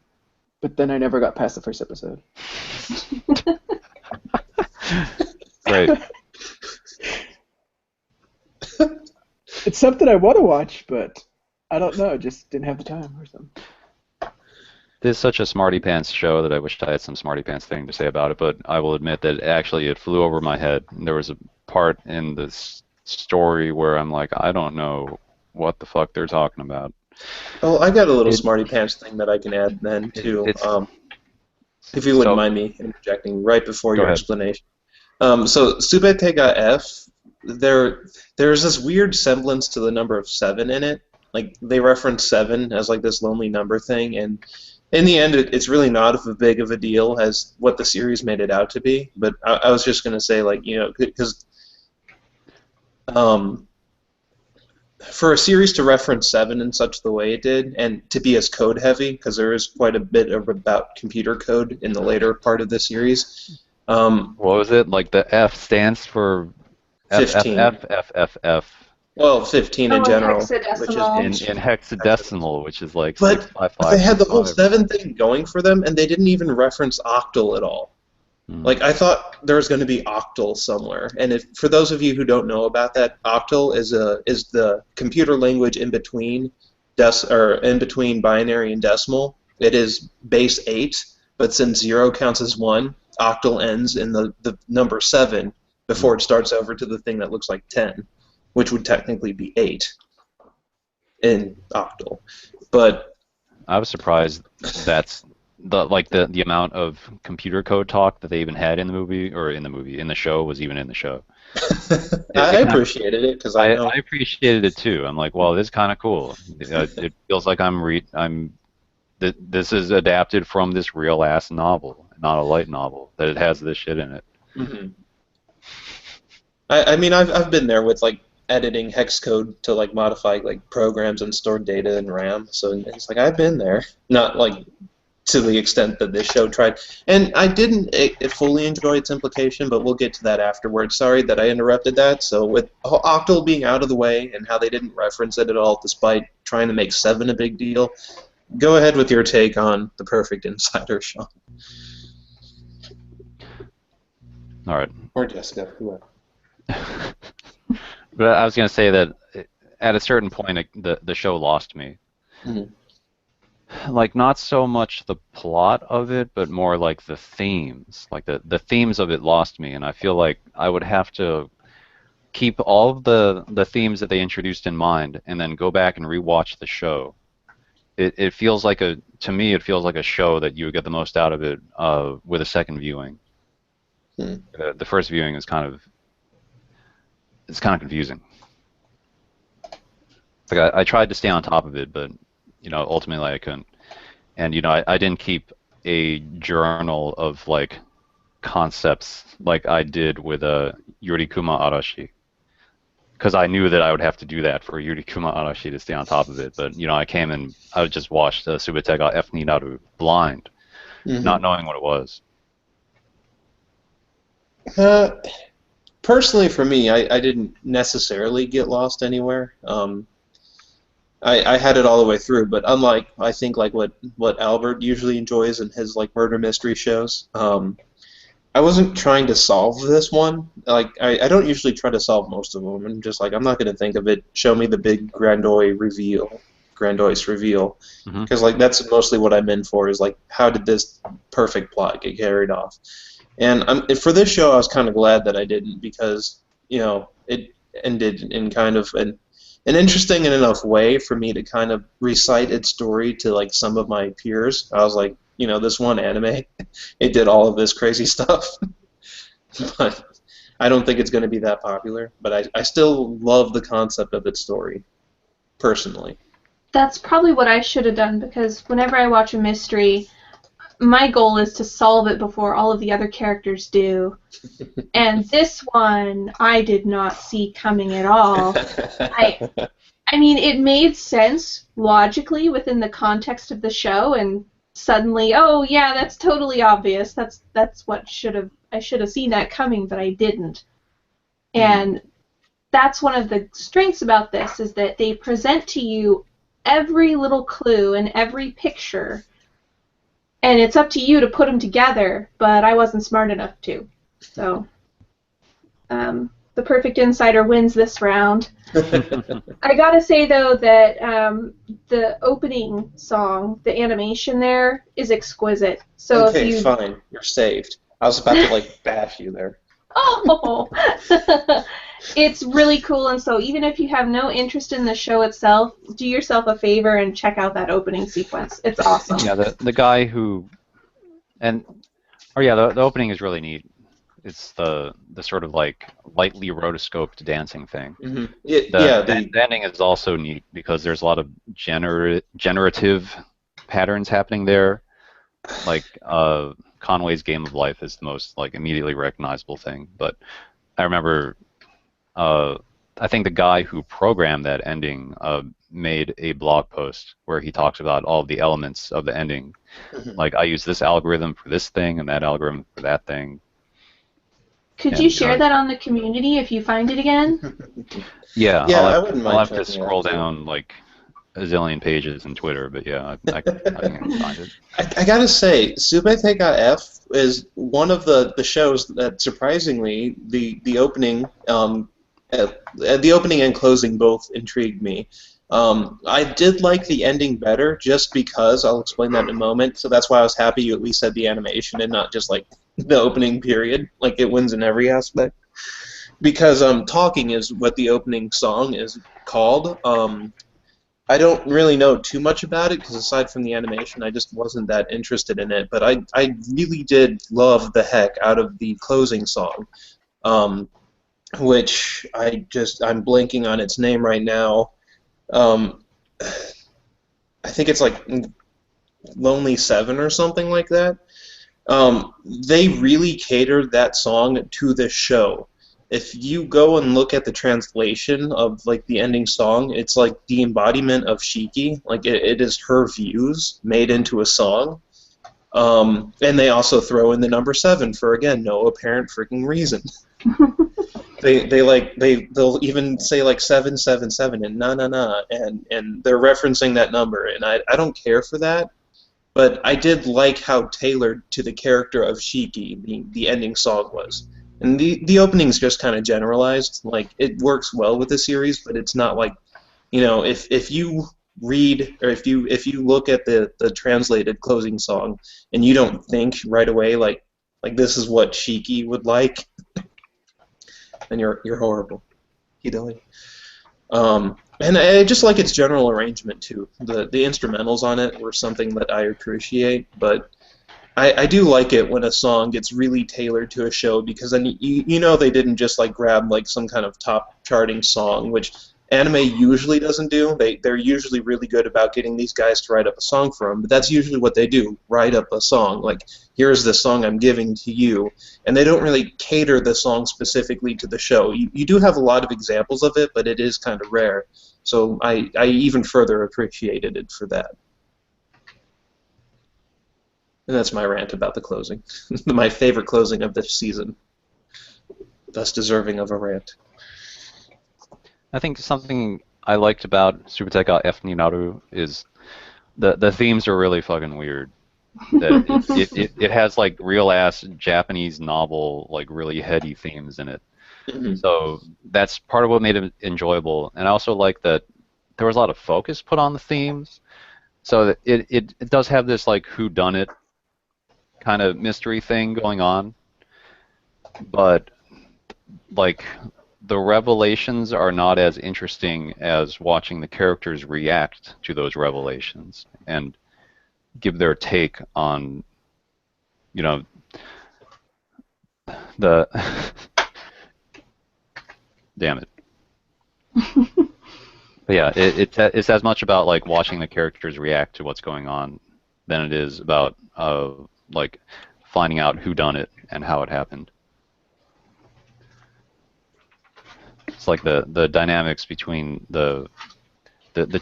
But then I never got past the first episode. Great. It's something I want to watch, but I don't know. Just didn't have the time or something. This is such a smarty pants show that I wish I had some smarty pants thing to say about it, but I will admit that actually it flew over my head. There was a part in this story where I'm like, I don't know what the fuck they're talking about. Oh, I got a little smarty pants thing that I can add then too. If you wouldn't mind me interjecting right before your explanation. So Subete ga F, there's this weird semblance to the number of 7 in it. Like they reference 7 as like this lonely number thing, and in the end, it's really not as big of a deal as what the series made it out to be. But I was just going to say, like, because for a series to reference 7 in such the way it did, and to be as code heavy, because there is quite a bit about computer code in the later part of the series. What was it? Like the F stands for 15. FFFFF. Well, 15 in Oh, general, hexadecimal. which is In hexadecimal, which is like But 655. they had the whole 7 thing going for them, and they didn't even reference octal at all. Like, I thought there was going to be octal somewhere. And for those of you who don't know about that, octal is the computer language in between binary and decimal. It is base 8, but since 0 counts as 1, octal ends in the number 7 before it starts over to the thing that looks like 10, which would technically be 8 in octal. But I was surprised that's the amount of computer code talk that they even had in the show was even in the show. I appreciated it because I appreciated it too. I'm like, well, this is kind of cool. It feels like this is adapted from this real ass novel, not a light novel. That it has this shit in it. Mm-hmm. I mean, I've been there with like editing hex code to like modify like programs and stored data in RAM. So it's like I've been there, not like to the extent that this show tried. And I didn't fully enjoy its implication, but we'll get to that afterwards. Sorry that I interrupted that. So with octal being out of the way and how they didn't reference it at all, despite trying to make 7 a big deal, go ahead with your take on The Perfect Insider, Sean. All right. Or Jessica, whoever. But I was going to say that at a certain point, the show lost me. Mm-hmm. Like, not so much the plot of it, but more like the themes. Like, the themes of it lost me, and I feel like I would have to keep all of the themes that they introduced in mind and then go back and rewatch the show. It feels like to me, it feels like a show that you would get the most out of it with a second viewing. The first viewing is kind of confusing. Like I tried to stay on top of it, but ultimately I couldn't. And I didn't keep a journal of like concepts like I did with Yurikuma Arashi, because I knew that I would have to do that for Yurikuma Arashi to stay on top of it. But I came and I just watched Subetega F ni Naru blind, not knowing what it was. Personally, for me, I didn't necessarily get lost anywhere. I had it all the way through, but unlike I think like what Albert usually enjoys in his like murder mystery shows, I wasn't trying to solve this one. Like I don't usually try to solve most of them. I'm just like I'm not going to think of it. Show me the big grandiose reveal, because like that's mostly what I'm in for. Is like how did this perfect plot get carried off? And for this show, I was kind of glad that I didn't, because it ended in kind of an interesting enough way for me to kind of recite its story to like some of my peers. I was like, this one anime, it did all of this crazy stuff. But I don't think it's going to be that popular. But I still love the concept of its story, personally. That's probably what I should have done, because whenever I watch a mystery, my goal is to solve it before all of the other characters do. And this one, I did not see coming at all. I mean, it made sense logically within the context of the show, and suddenly, oh yeah, that's totally obvious. That's what I should have seen that coming, but I didn't. And that's one of the strengths about this, is that they present to you every little clue and every picture, and it's up to you to put them together, but I wasn't smart enough to. So, The Perfect Insider wins this round. I gotta say, though, that the opening song, the animation there, is exquisite. So okay, if you... fine. You're saved. I was about to, like, bash you there. Oh! It's really cool, and so even if you have no interest in the show itself, do yourself a favor and check out that opening sequence. It's awesome. Yeah, the guy who... the opening is really neat. It's the sort of like lightly rotoscoped dancing thing. Mm-hmm. The ending is also neat because there's a lot of generative patterns happening there. Like Conway's Game of Life is the most like immediately recognizable thing. But I remember, I think the guy who programmed that ending made a blog post where he talks about all of the elements of the ending. Like I use this algorithm for this thing and that algorithm for that thing. Could And, you share that on the community if you find it again? Yeah, I wouldn't mind I'll have to checking it scroll out, too. down like a zillion pages in Twitter, but yeah, I think I can find it. I gotta say, Subete Ga F is one of the shows that surprisingly the opening the opening and closing both intrigued me. I did like the ending better just because I'll explain that in a moment. So that's why I was happy you at least said the animation and not just like the opening period. Like it wins in every aspect. Because talking is what the opening song is called. I don't really know too much about it because aside from the animation, I just wasn't that interested in it. But I really did love the heck out of the closing song, which I'm blanking on its name right now. I think it's like Lonely Seven or something like that. They really catered that song to the show. If you go and look at the translation of like the ending song, it's like the embodiment of Shiki. Like it is her views made into a song. And they also throw in the number 7 for again no apparent freaking reason. They'll even say like 777 and na and they're referencing that number and I don't care for that. But I did like how tailored to the character of Shiki the ending song was. And the opening's just kind of generalized. Like, it works well with the series, but it's not like, if you read or if you look at the translated closing song and you don't think right away like this is what Shiki would like, then you're horrible. Hidoi. And I just like its general arrangement too. The instrumentals on it were something that I appreciate, but I do like it when a song gets really tailored to a show because then they didn't just like grab like some kind of top charting song, which anime usually doesn't do. They're usually really good about getting these guys to write up a song for them, but that's usually what they do, write up a song. Like, here's the song I'm giving to you. And they don't really cater the song specifically to the show. You do have a lot of examples of it, but it is kind of rare. So I even further appreciated it for that. And that's my rant about the closing. My favorite closing of this season. Thus deserving of a rant. I think something I liked about Subuteka F Ninaru is the themes are really fucking weird. That it has like real ass Japanese novel, like really heady themes in it. Mm-hmm. So that's part of what made it enjoyable. And I also like that there was a lot of focus put on the themes. So that it does have this like whodunit kind of mystery thing going on. But like the revelations are not as interesting as watching the characters react to those revelations and give their take on, the damn it. But yeah, it's as much about like watching the characters react to what's going on than it is about like finding out who done it and how it happened. It's like the dynamics between the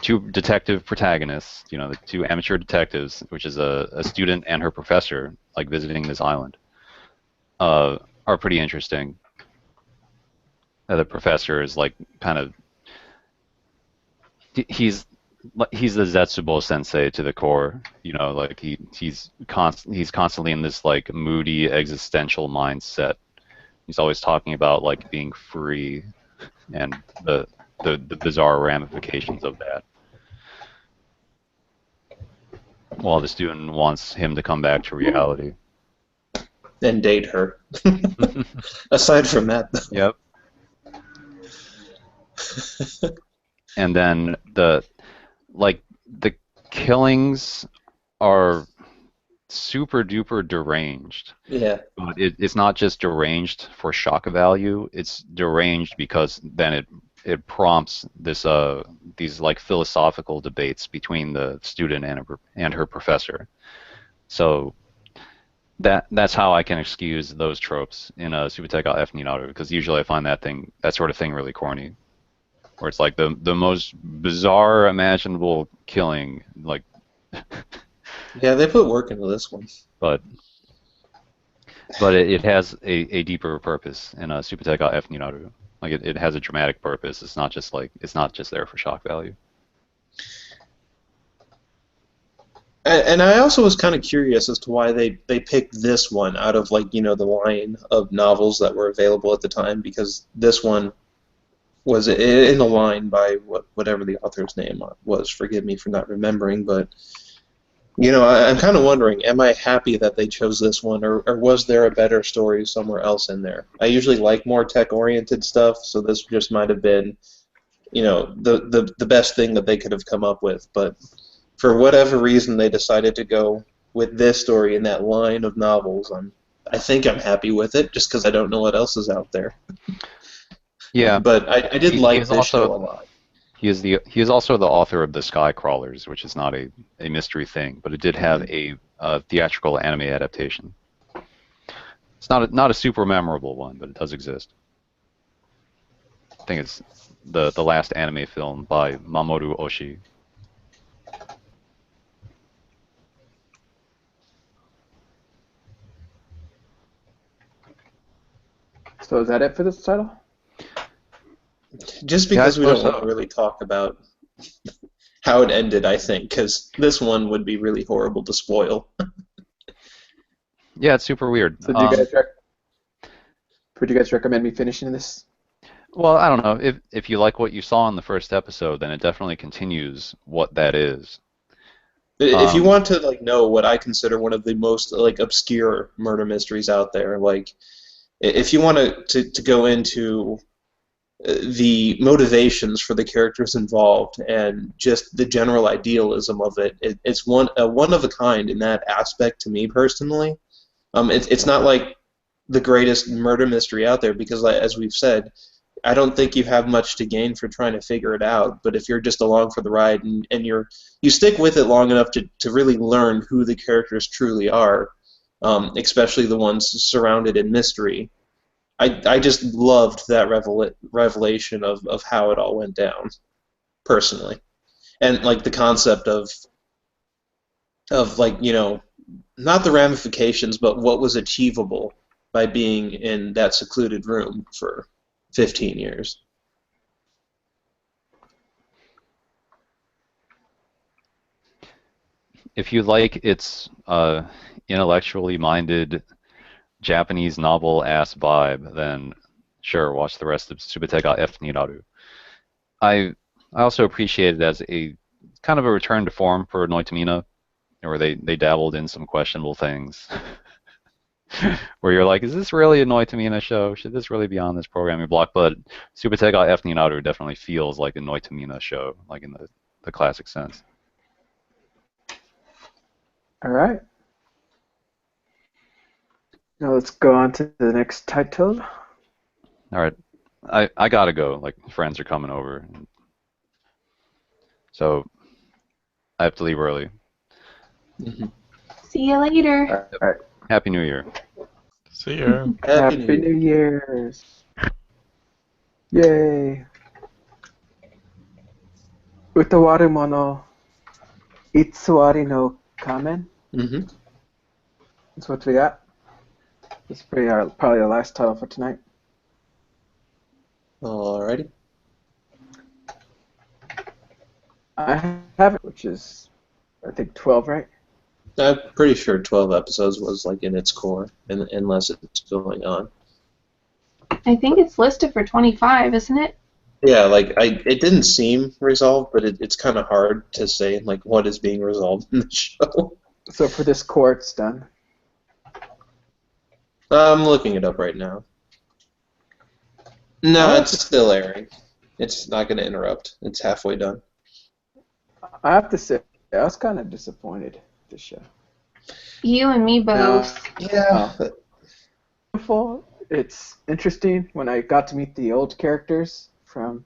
two detective protagonists, the two amateur detectives, which is a student and her professor, like visiting this island, are pretty interesting. The professor is like kind of he's the Zetsubo sensei to the core, like he's constantly in this like moody existential mindset. He's always talking about like being free and the bizarre ramifications of that. While the student wants him to come back to reality. And date her. Aside from that, though. Yep. And then the killings are super duper deranged. Yeah. But it's not just deranged for shock value. It's deranged because then it it prompts this these like philosophical debates between the student and her professor. So that's how I can excuse those tropes in Subuteka F Ninaru, because usually I find that sort of thing really corny, where it's like the most bizarre imaginable killing, like. Yeah, they put work into this one. But it has a deeper purpose in Subuteka F Ninaru. Like it has a dramatic purpose. It's not just there for shock value. And I also was kind of curious as to why they picked this one out of, like, the line of novels that were available at the time, because this one was in the line by whatever the author's name was. Forgive me for not remembering, but I'm kind of wondering, am I happy that they chose this one, or was there a better story somewhere else in there? I usually like more tech-oriented stuff, so this just might have been, the best thing that they could have come up with, but for whatever reason, they decided to go with this story in that line of novels. I think I'm happy with it, just because I don't know what else is out there. Yeah, but I did like this show a lot. He is also the author of The Sky Crawlers, which is not a mystery thing, but it did have a theatrical anime adaptation. It's not a super memorable one, but it does exist. I think it's the last anime film by Mamoru Oshii. So is that it for this title? Just because we don't want to really talk about how it ended, I think, because this one would be really horrible to spoil. Yeah, it's super weird. So would you guys recommend me finishing this? Well, I don't know. If you like what you saw in the first episode, then it definitely continues what that is. If you want to know what I consider one of the most obscure murder mysteries out there, if you want to go into the motivations for the characters involved and just the general idealism of it, it's one of a kind in that aspect to me personally. It's not like the greatest murder mystery out there because, as we've said, I don't think you have much to gain for trying to figure it out. But if you're just along for the ride and you stick with it long enough to really learn who the characters truly are, especially the ones surrounded in mystery, I just loved that revelation of how it all went down, personally, and the concept of not the ramifications, but what was achievable by being in that secluded room for 15 years. If you like its intellectually minded Japanese novel-ass vibe, then sure, watch the rest of Subuteka F Niraru. I also appreciate it as a kind of a return to form for Noitamina, where they dabbled in some questionable things. Where you're like, is this really a Noitamina show? Should this really be on this programming block? But Subuteka F Niraru definitely feels like a Noitamina show, like in the classic sense. All right. Now let's go on to the next title. All right. I gotta go. Friends are coming over. So I have to leave early. Mm-hmm. See you later. All right. Happy New Year. See ya. Happy New Year's. Yay. Utawaru mono itsuari no kamen. Mm-hmm. That's what we got. This is probably the last title for tonight. Alrighty. I have it, which is, I think, 12, right? I'm pretty sure 12 episodes was in its core, unless it's going on. I think it's listed for 25, isn't it? Yeah, it didn't seem resolved, but it's kind of hard to say what is being resolved in the show. So for this core, it's done. I'm looking it up right now. No, it's still airing. It's not going to interrupt. It's halfway done. I have to say, I was kind of disappointed with this show. You and me both. Yeah. Beautiful. It's interesting when I got to meet the old characters from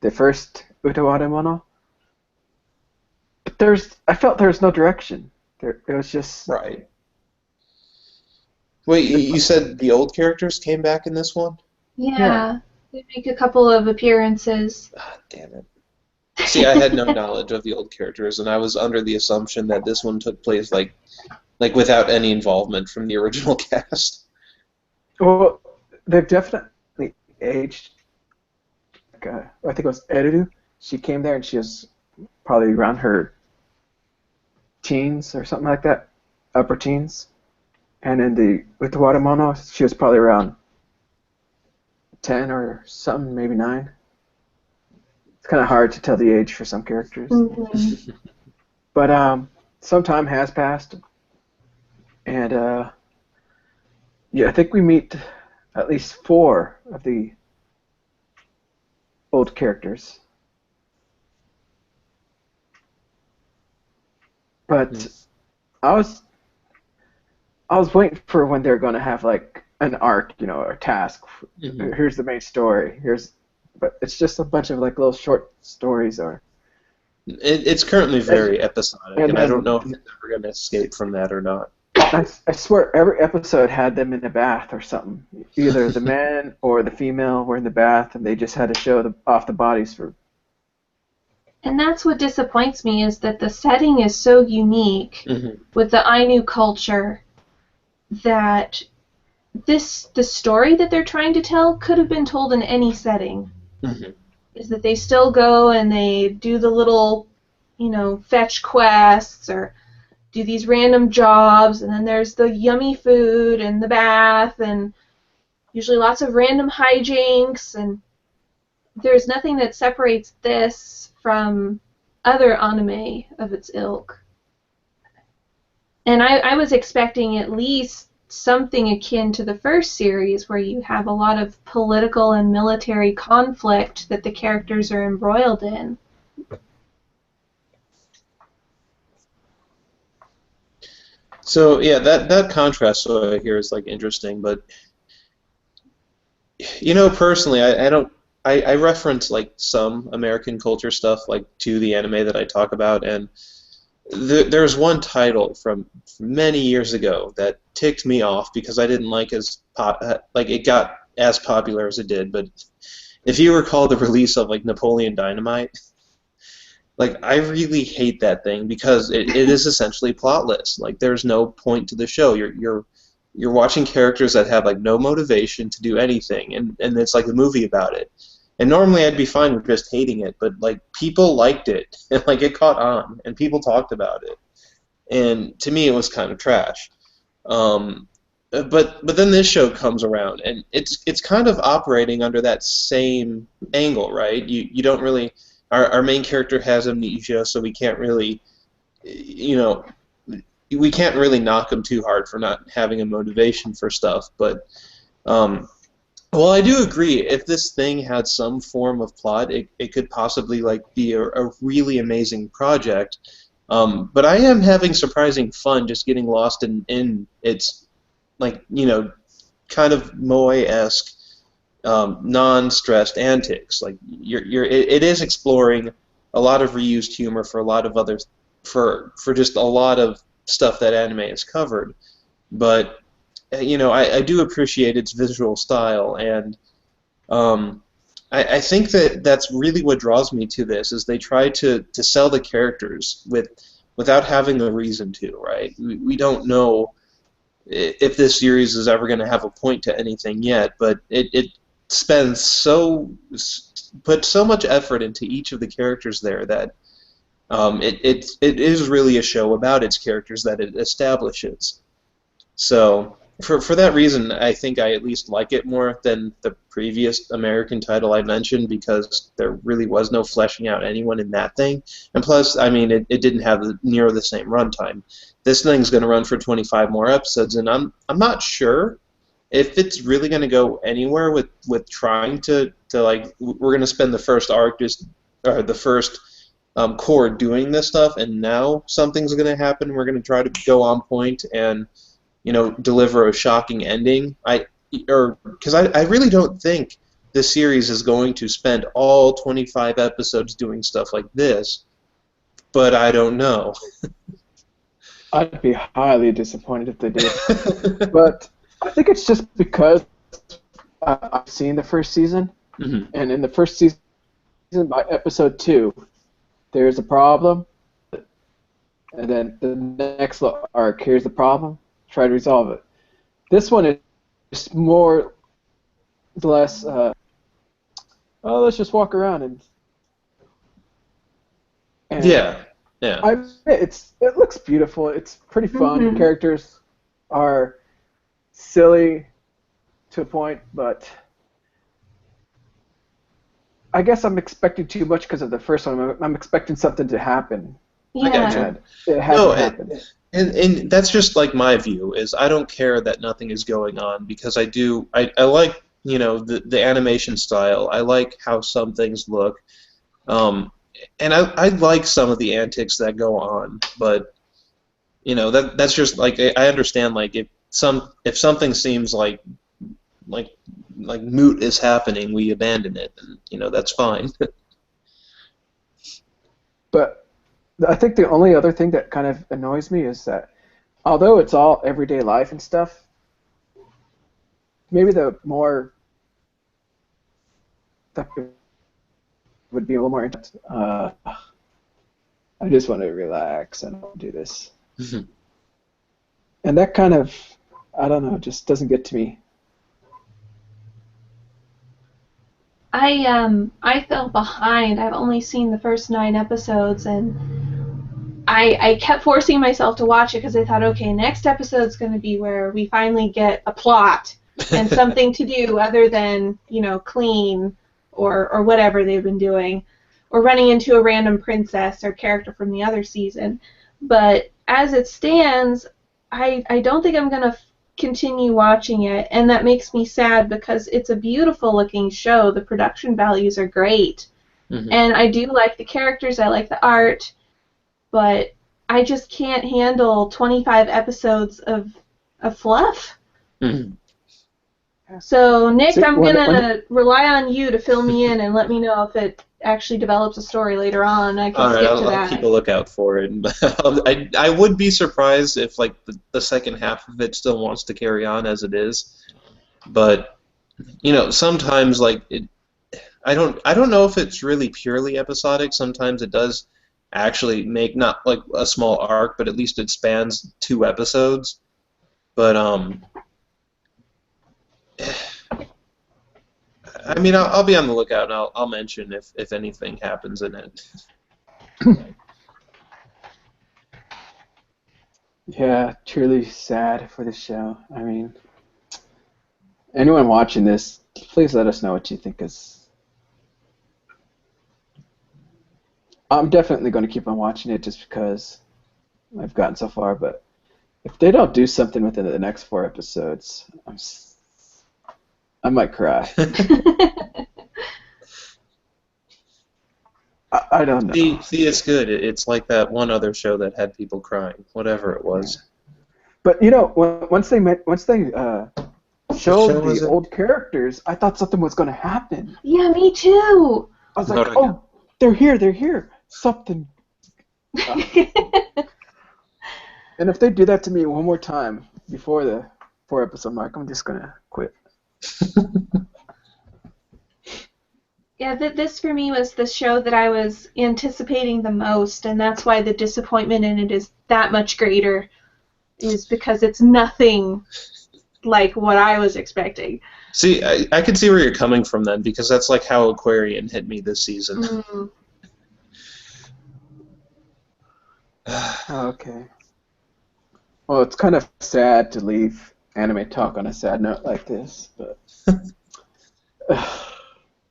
the first Utawada Mono. But I felt there was no direction. It was just Right. Wait, you said the old characters came back in this one? Yeah, they make a couple of appearances. Ah, damn it. See, I had no knowledge of the old characters, and I was under the assumption that this one took place like without any involvement from the original cast. well, they've definitely aged. I think it was Erudu. She came there and she was probably around her teens or something like that, upper teens. And in the Utawada Mono, she was probably around 10 or something, maybe 9. It's kind of hard to tell the age for some characters. Mm-hmm. But some time has passed. And yeah, I think we meet at least 4 of the old characters. But I was waiting for when they're going to have like an arc, a task. Mm-hmm. Here's the main story. But it's just a bunch of like little short stories. It's currently very episodic, and I then- don't know if it's ever going to escape from that or not. I swear every episode had them in the bath or something. Either the man or the female were in the bath, and they just had to show off the bodies for. And that's what disappoints me, is that the setting is so unique Mm-hmm. with the Ainu culture that the story that they're trying to tell could have been told in any setting. Mm-hmm. Is that they still go and they do the little, fetch quests or do these random jobs, and then there's the yummy food and the bath and usually lots of random hijinks, and there's nothing that separates this from other anime of its ilk. And I was expecting at least something akin to the first series, where you have a lot of political and military conflict that the characters are embroiled in. So yeah, that contrast here is like interesting, but personally, I reference like some American culture stuff like to the anime that I talk about, and there's one title from many years ago that ticked me off because I didn't like it got as popular as it did. But if you recall the release of like Napoleon Dynamite, like I really hate that thing because it is essentially plotless. Like there's no point to the show. You're watching characters that have like no motivation to do anything, and it's like a movie about it. And normally I'd be fine with just hating it, but like people liked it, and like it caught on, and people talked about it, and to me it was kind of trash. But then this show comes around, and it's kind of operating under that same angle, right? You don't really our main character has amnesia, so we can't really we can't really knock him too hard for not having a motivation for stuff, but well, I do agree. If this thing had some form of plot, it could possibly like be a really amazing project. But I am having surprising fun just getting lost in its like kind of moe-esque non-stressed antics. Like it is exploring a lot of reused humor for a lot of other for just a lot of stuff that anime has covered, but I do appreciate its visual style, and I think that's really what draws me to this, is they try to sell the characters without having a reason to, right? We don't know if this series is ever going to have a point to anything yet, but it puts so much effort into each of the characters there that it is really a show about its characters that it establishes. So for that reason, I think I at least like it more than the previous American title I mentioned, because there really was no fleshing out anyone in that thing. And plus, I mean, it didn't have near the same runtime. This thing's going to run for 25 more episodes, and I'm not sure if it's really going to go anywhere with trying to like, we're going to spend the first arc or the first Cour doing this stuff, and now something's going to happen. We're going to try to go on point and deliver a shocking ending. Because I really don't think the series is going to spend all 25 episodes doing stuff like this, but I don't know. I'd be highly disappointed if they did. But I think it's just because I've seen the first season, and in the first season, by episode 2, there's a problem, and then the next arc, here's the problem, try to resolve it. This one is more or less, let's just walk around and Yeah. It looks beautiful. It's pretty fun. The characters are silly to a point, but I guess I'm expecting too much because of the first one. I'm expecting something to happen. Yeah. I gotcha. It hasn't happened. And that's just like my view is I don't care that nothing is going on because I like the animation style. I like how some things look, and I like some of the antics that go on. But that's just like I understand like if something seems like moot is happening, we abandon it, and that's fine. But I think the only other thing that kind of annoys me is that although it's all everyday life and stuff, maybe the more that would be a little more I just want to relax and do this. And that kind of, I don't know, just doesn't get to me. I fell behind. I've only seen the first 9 episodes, and I kept forcing myself to watch it because I thought, okay, next episode's going to be where we finally get a plot and something to do other than, clean or whatever they've been doing, or running into a random princess or character from the other season. But as it stands, I don't think I'm going to continue watching it, and that makes me sad because it's a beautiful looking show. The production values are great, and I do like the characters, I like the art, but I just can't handle 25 episodes of fluff. So Nick, I'm gonna rely on you to fill me in and let me know if it actually develops a story later on. I can skip to that. I'll keep a lookout for it. I would be surprised if like the second half of it still wants to carry on as it is, but sometimes like I don't know if it's really purely episodic. Sometimes it does actually make not like a small arc, but at least it spans 2 episodes. But I mean, I'll be on the lookout, and I'll mention if anything happens in it. Yeah, truly sad for the show. I mean, anyone watching this, please let us know what you think. I'm definitely going to keep on watching it just because I've gotten so far, but if they don't do something within the next 4 episodes, I might cry. I don't know. See, it's good. It's like that one other show that had people crying, whatever it was. But once they showed the old characters, I thought something was going to happen. Yeah, me too. I was like, oh, they're here. Something. And if they do that to me one more time before the 4-episode mark, I'm just going to quit. Yeah, this for me was the show that I was anticipating the most, and that's why the disappointment in it is that much greater, is because it's nothing like what I was expecting. See, I can see where you're coming from then, because that's like how Aquarian hit me this season. Okay. Well, it's kind of sad to leave anime talk on a sad note like this, but...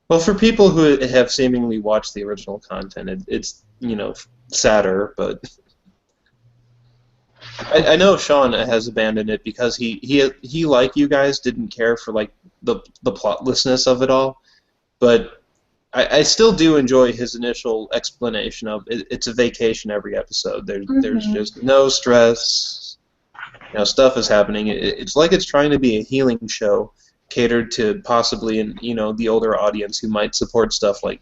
Well, for people who have seemingly watched the original content, it's sadder, but I know Sean has abandoned it because he like you guys didn't care for like the plotlessness of it all, but I still do enjoy his initial explanation of it's a vacation every episode. There's just no stress, stuff is happening. It's like it's trying to be a healing show. catered to possibly the older audience who might support stuff like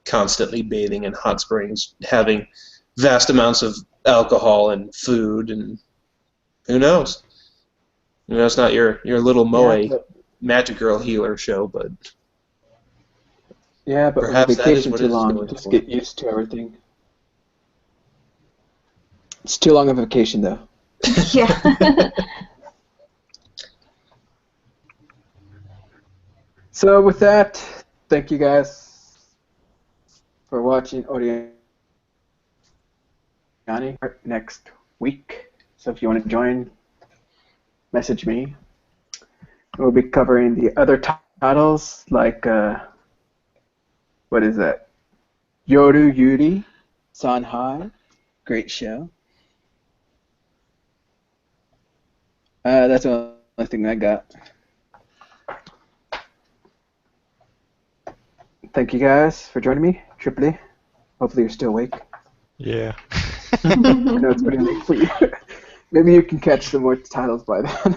constantly bathing in hot springs, having vast amounts of alcohol and food, and who knows? It's not your little Moe Magic Girl healer show, but but perhaps with that is vacation what too it is long, going just for. get used to everything. It's too long of a vacation, though. Yeah. So with that, thank you guys for watching OreAni next week. So if you want to join, message me. We'll be covering the other titles like what is that? Yoru Yuri Sanhai, great show. That's the only thing I got. Thank you guys for joining me, Tripoli. Hopefully you're still awake. Yeah. I know it's pretty late for you. Maybe you can catch some more titles by then.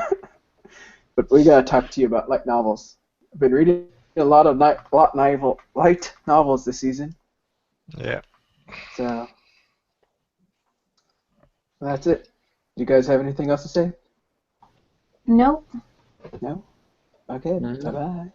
But we gotta talk to you about light novels. I've been reading a lot of light novels this season. Yeah. So that's it. Do you guys have anything else to say? Nope. No? Okay. Mhm. Bye-bye.